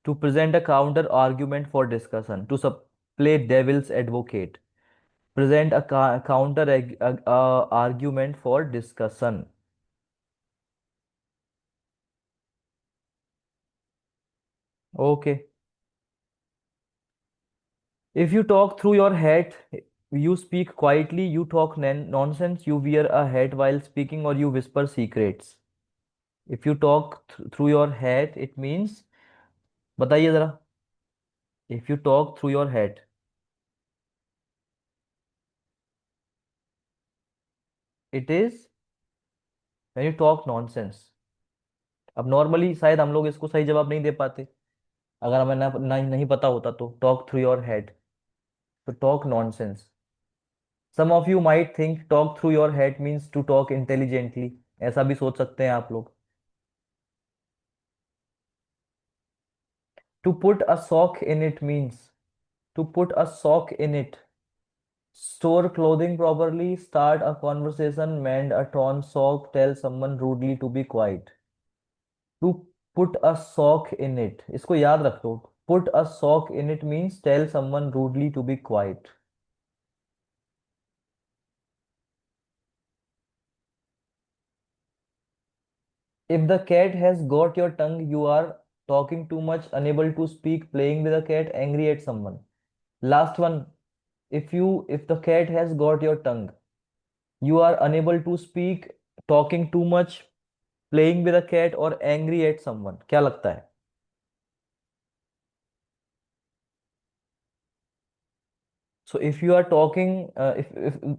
To present a counter argument for discussion, to सब play devil's advocate, present a counter argument for discussion. Okay. If you talk through your head, you speak quietly, you talk nonsense, you wear a hat while speaking, or you whisper secrets। if you talk through your head it means, बताइए जरा। if you talk through your head it is when you talk nonsense। अब normally शायद हम लोग इसको सही जवाब नहीं दे पाते, अगर हमें नहीं पता होता तो टॉक थ्रू योर हेड, तो talk nonsense. Some of you might think talk through your head means to talk intelligently, ऐसा भी सोच सकते हैं आप लोग। To put a sock in it means, to put a sock in it Store clothing properly, start a conversation, mend a torn sock, tell someone rudely to be quiet. To put a sock in it, इसको याद रख लो. Put a sock in it means tell someone rudely to be quiet. If the cat has got your tongue, you are talking too much, unable to speak, playing with a cat, angry at someone. Last one. If the cat has got your tongue, you are unable to speak, talking too much, playing with a cat or angry at someone. क्या लगता है? So if you are talking,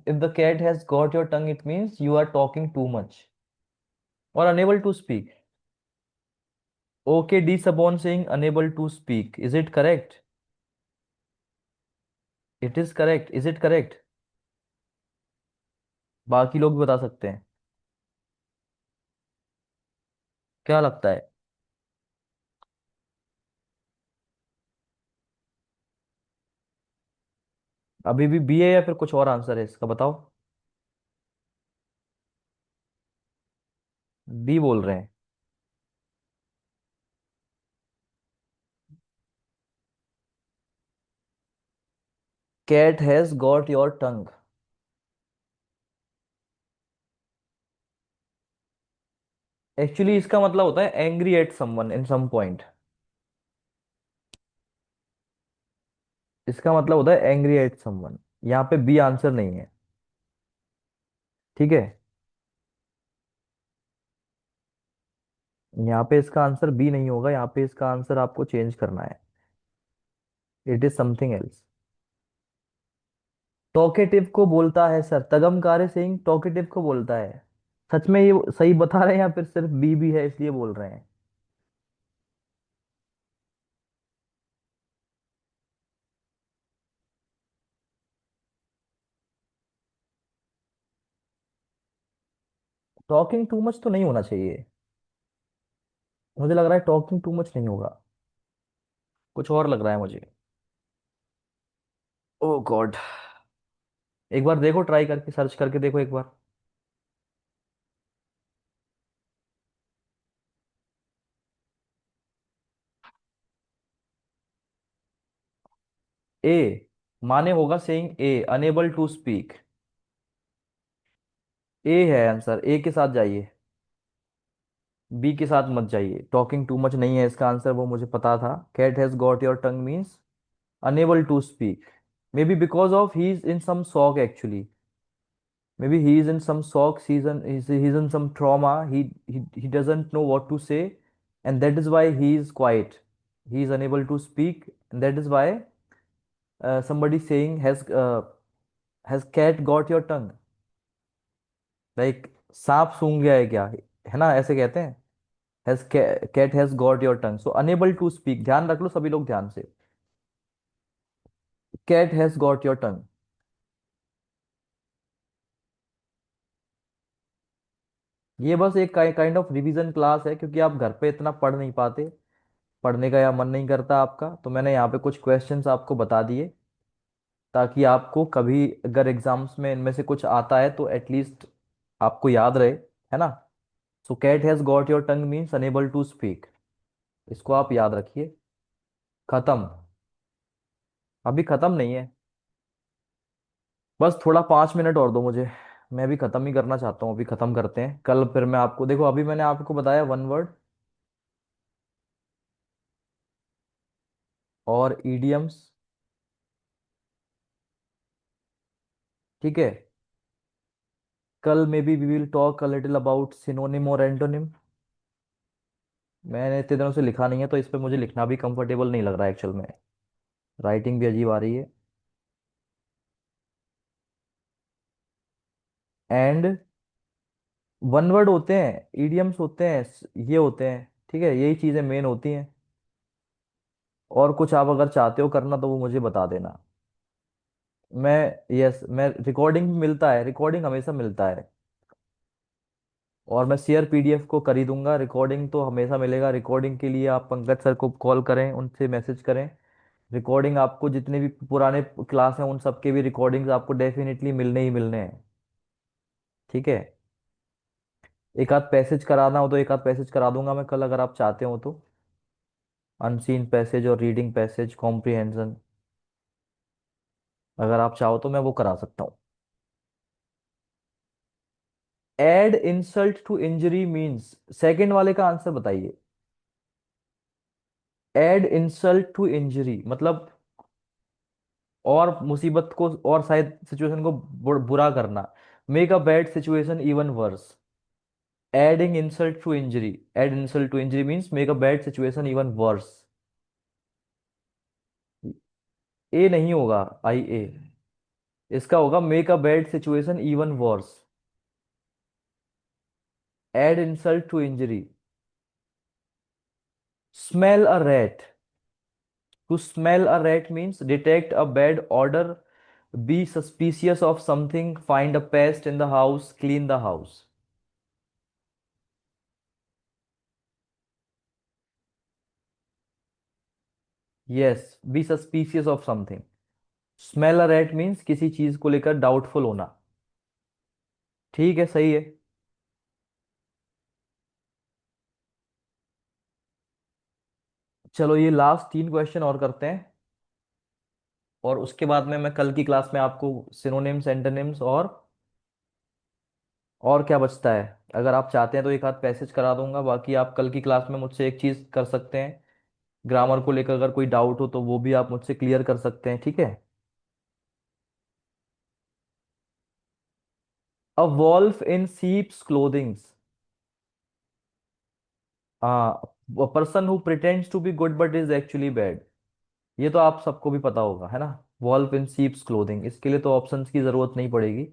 if the cat has got your tongue, it means you are talking too much or unable to speak. Okay, D Sabon saying unable to speak. Is it correct? It is correct. Is it correct? बाकी लोग भी बता सकते हैं. क्या लगता है? अभी भी बी है या फिर कुछ और आंसर है इसका, बताओ. बी बोल रहे हैं. Cat has got your tongue. Actually इसका मतलब होता है angry at someone in some point. इसका मतलब होता है एंग्री एट समवन. यहाँ पे बी आंसर नहीं है. ठीक है. यहाँ पे इसका आंसर बी नहीं होगा. यहाँ पे इसका आंसर आपको चेंज करना है. It is something else. Talkative को बोलता है सर, तगमकारे सिंह टॉकेटिव को बोलता है. सच में ये सही बता रहे हैं या फिर सिर्फ बी भी है इसलिए बोल रहे हैं? टॉकिंग टू मच तो नहीं होना चाहिए. मुझे लग रहा है टॉकिंग टू मच नहीं होगा. कुछ और लग रहा है मुझे. ओ गॉड. एक बार देखो, ट्राई करके सर्च करके देखो एक बार. ए माने होगा saying A unable to speak. A है आंसर. ए के साथ जाइए. बी के साथ मत जाइए. टॉकिंग टू मच नहीं है इसका आंसर, वो मुझे पता था. Cat has got your tongue means unable to speak. Maybe because of he is in some shock actually. Maybe he is in some shocks, he's in some trauma, he doesn't know what to say, and that is why he is quiet. He is unable to speak, and that is why somebody saying has cat got your tongue? Like सांप सूंघ गया है क्या, है ना, ऐसे कहते हैं. Has cat has got your tongue. So unable to speak, ध्यान रख लो सभी लोग ध्यान से. Cat has got your tongue. ये बस एक काइंड ऑफ रिवीजन क्लास है, क्योंकि आप घर पे इतना पढ़ नहीं पाते. पढ़ने का या मन नहीं करता आपका, तो मैंने यहाँ पे कुछ क्वेश्चंस आपको बता दिए, ताकि आपको कभी अगर एग्जाम्स में इनमें से कुछ आता है तो एटलीस्ट आपको याद रहे. है ना. So cat has got your tongue means unable to speak. इसको आप याद रखिए. खत्म. अभी खत्म नहीं है. बस थोड़ा 5 मिनट और दो मुझे. मैं भी खत्म ही करना चाहता हूँ. अभी खत्म करते हैं, कल फिर मैं आपको देखो. अभी मैंने आपको बताया वन वर्ड और ईडियम्स. ठीक है. कल maybe we will talk a little about synonym और एंटोनिम. मैंने इतने दिनों से लिखा नहीं है, तो इस पे मुझे लिखना भी कंफर्टेबल नहीं लग रहा है एक्चुअल में. राइटिंग भी अजीब आ रही है. एंड वन वर्ड होते हैं, ईडियम्स होते हैं, ये होते हैं. ठीक है, यही चीज़ें मेन होती हैं. और कुछ आप अगर चाहते हो करना तो वो मुझे बता देना. मैं यस, मैं रिकॉर्डिंग भी मिलता है, रिकॉर्डिंग हमेशा मिलता है. और मैं शेयर पीडीएफ को कर ही दूंगा. रिकॉर्डिंग तो हमेशा मिलेगा. रिकॉर्डिंग के लिए आप पंकज सर को कॉल करें, उनसे मैसेज करें. रिकॉर्डिंग आपको जितने भी पुराने क्लास हैं उन सबके भी रिकॉर्डिंग्स आपको डेफिनेटली मिलने ही मिलने हैं। ठीक है। एक आध पैसेज कराना हो तो एक आध पैसेज करा दूंगा मैं कल, अगर आप चाहते हो तो। अनसीन पैसेज और रीडिंग पैसेज कॉम्प्रिहेंशन, अगर आप चाहो तो मैं वो करा सकता हूँ। Add insult to injury means, second वाले का आंसर बताइए। एड इंसल्ट टू इंजरी मतलब और मुसीबत को और शायद सिचुएशन को बुरा करना। Make a bad situation even worse. Adding insult to injury, add insult to injury means make a bad situation even worse. A नहीं होगा, आई ए। इसका होगा make a bad situation even worse. Add insult to injury. Smell a rat, to smell a rat means detect a bad odour, be suspicious of something, find a pest in the house, clean the house. Yes, be suspicious of something. Smell a rat means किसी चीज को लेकर doubtful होना। ठीक है, सही है। चलो ये लास्ट तीन क्वेश्चन और करते हैं, और उसके बाद में मैं कल की क्लास में आपको सिनोनिम्स, एंटोनिम्स और क्या बचता है, अगर आप चाहते हैं तो एक आध पैसेज करा दूंगा। बाकी आप कल की क्लास में मुझसे एक चीज कर सकते हैं, ग्रामर को लेकर अगर कोई डाउट हो तो वो भी आप मुझसे क्लियर कर सकते हैं, ठीक है। A wolf in sheep's clothings, हाँ, person who pretends to be good but is actually bad. ये तो आप सबको भी पता होगा, है ना। वॉल्फ इन सीप्स क्लोथिंग, इसके लिए तो ऑप्शंस की जरूरत नहीं पड़ेगी।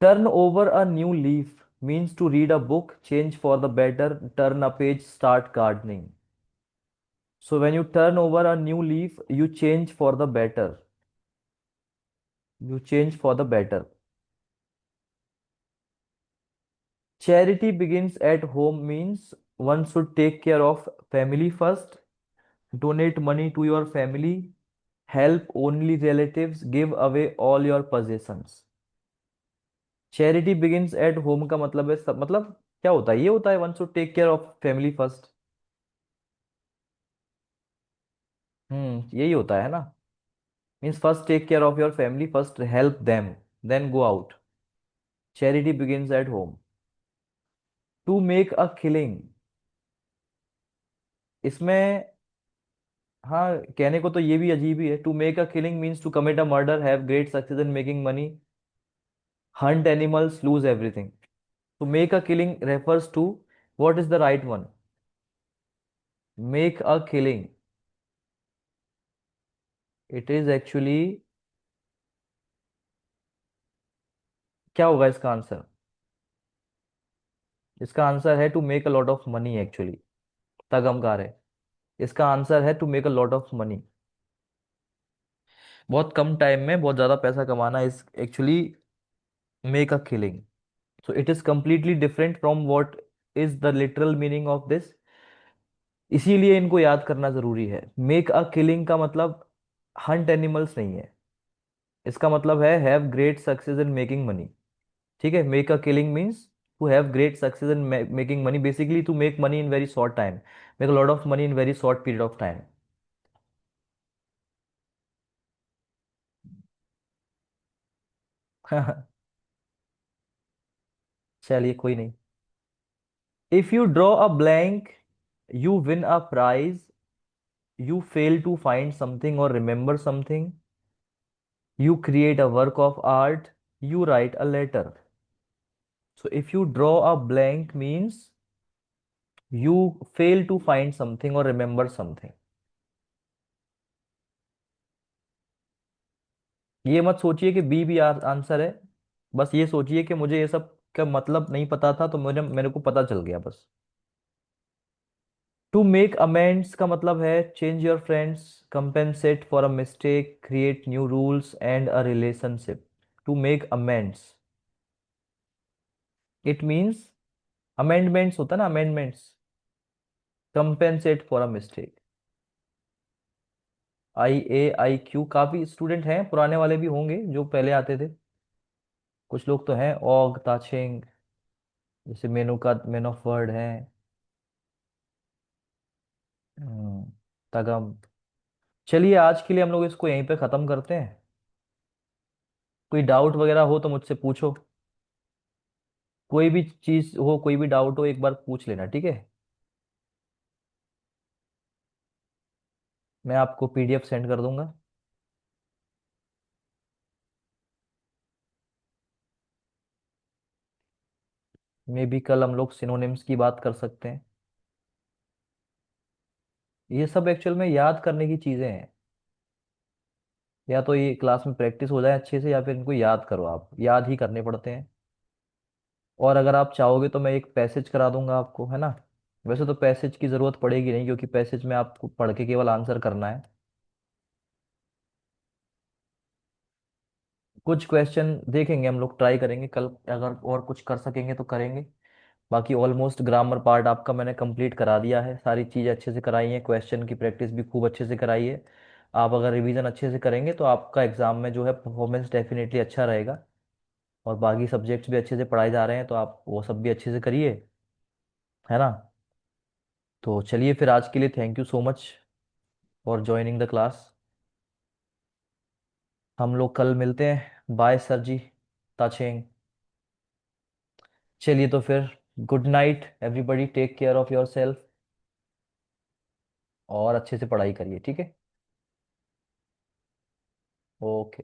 Turn over a new leaf means to read a book, change for the better, turn a page, start gardening. So when you turn over a new leaf, you change for the better. You change for the better. Charity begins at home means one should take care of family first, donate money to your family, help only relatives, give away all your possessions. Charity begins at home का मतलब है सब, मतलब क्या होता है, ये होता है one should take care of family first। यही होता है ना। Means first take care of your family, first help them, then go out. Charity begins at home. To make a killing, इसमें हाँ कहने को तो ये भी अजीब ही है। To make a killing means to commit a murder, have great success in making money, hunt animals, lose everything. To make a killing refers to, what is the right one? Make a killing, it is actually, क्या होगा इसका answer? इसका answer है to make a lot of money actually. तगमकार है। इसका answer है to make a lot of money. बहुत कम टाइम में बहुत ज्यादा पैसा कमाना is actually make a killing. So it is completely different from what is the literal meaning of this. इसीलिए इनको याद करना जरूरी है। मेक अ किलिंग का मतलब हंट एनिमल्स नहीं है, इसका मतलब है have great success in making money. ठीक है, make a killing means to have great success in making money, basically to make money in very short time, make a lot of money in very short period of time. चलिए कोई नहीं। If you draw a blank, you win a prize, you fail to find something और remember something, you create a work of art, you write a letter. So if you draw a blank means you fail to find something or remember something. ये मत सोचिए कि B भी answer है, बस ये सोचिए कि मुझे ये सब का मतलब नहीं पता था तो मुझे मेरे को पता चल गया बस। टू मेक अमेंड्स का मतलब है change your friends, compensate for a mistake, create new rules and a relationship. To make amends, it means amendments होता है ना, amendments, compensate for a mistake. IAIQ, काफी स्टूडेंट हैं, पुराने वाले भी होंगे जो पहले आते थे। कुछ लोग तो हैं, ओग ताचिंग, जैसे मेनू का मैन ऑफ वर्ड है। हम्म, तगम। चलिए आज के लिए हम लोग इसको यहीं पे खत्म करते हैं। कोई डाउट वगैरह हो तो मुझसे पूछो। कोई भी चीज हो, कोई भी डाउट हो, एक बार पूछ लेना, ठीक है। मैं आपको PDF सेंड कर दूंगा। मे बी कल हम लोग सिनोनिम्स की बात कर सकते हैं। ये सब एक्चुअल में याद करने की चीजें हैं। या तो ये क्लास में प्रैक्टिस हो जाए अच्छे से, या फिर इनको याद करो, आप याद ही करने पड़ते हैं। और अगर आप चाहोगे तो मैं एक पैसेज करा दूंगा आपको, है ना। वैसे तो पैसेज की जरूरत पड़ेगी नहीं, क्योंकि पैसेज में आपको पढ़ के केवल आंसर करना है। कुछ क्वेश्चन देखेंगे हम लोग, ट्राई करेंगे कल, अगर और कुछ कर सकेंगे तो करेंगे। बाकी ऑलमोस्ट ग्रामर पार्ट आपका मैंने कंप्लीट करा दिया है, सारी चीज़ अच्छे से कराई है, क्वेश्चन की प्रैक्टिस भी खूब अच्छे से कराई है। आप अगर रिवीजन अच्छे से करेंगे तो आपका एग्जाम में जो है परफॉर्मेंस डेफिनेटली अच्छा रहेगा। और बाकी सब्जेक्ट्स भी अच्छे से पढ़ाए जा रहे हैं, तो आप वो सब भी अच्छे से करिए, है ना। तो चलिए फिर आज के लिए thank you so much for joining the class. हम लोग कल मिलते हैं, बाय सर जी। ताचेंग। चलिए तो फिर, good night everybody, take care of yourself, और अच्छे से पढ़ाई करिए, ठीक है। ओके।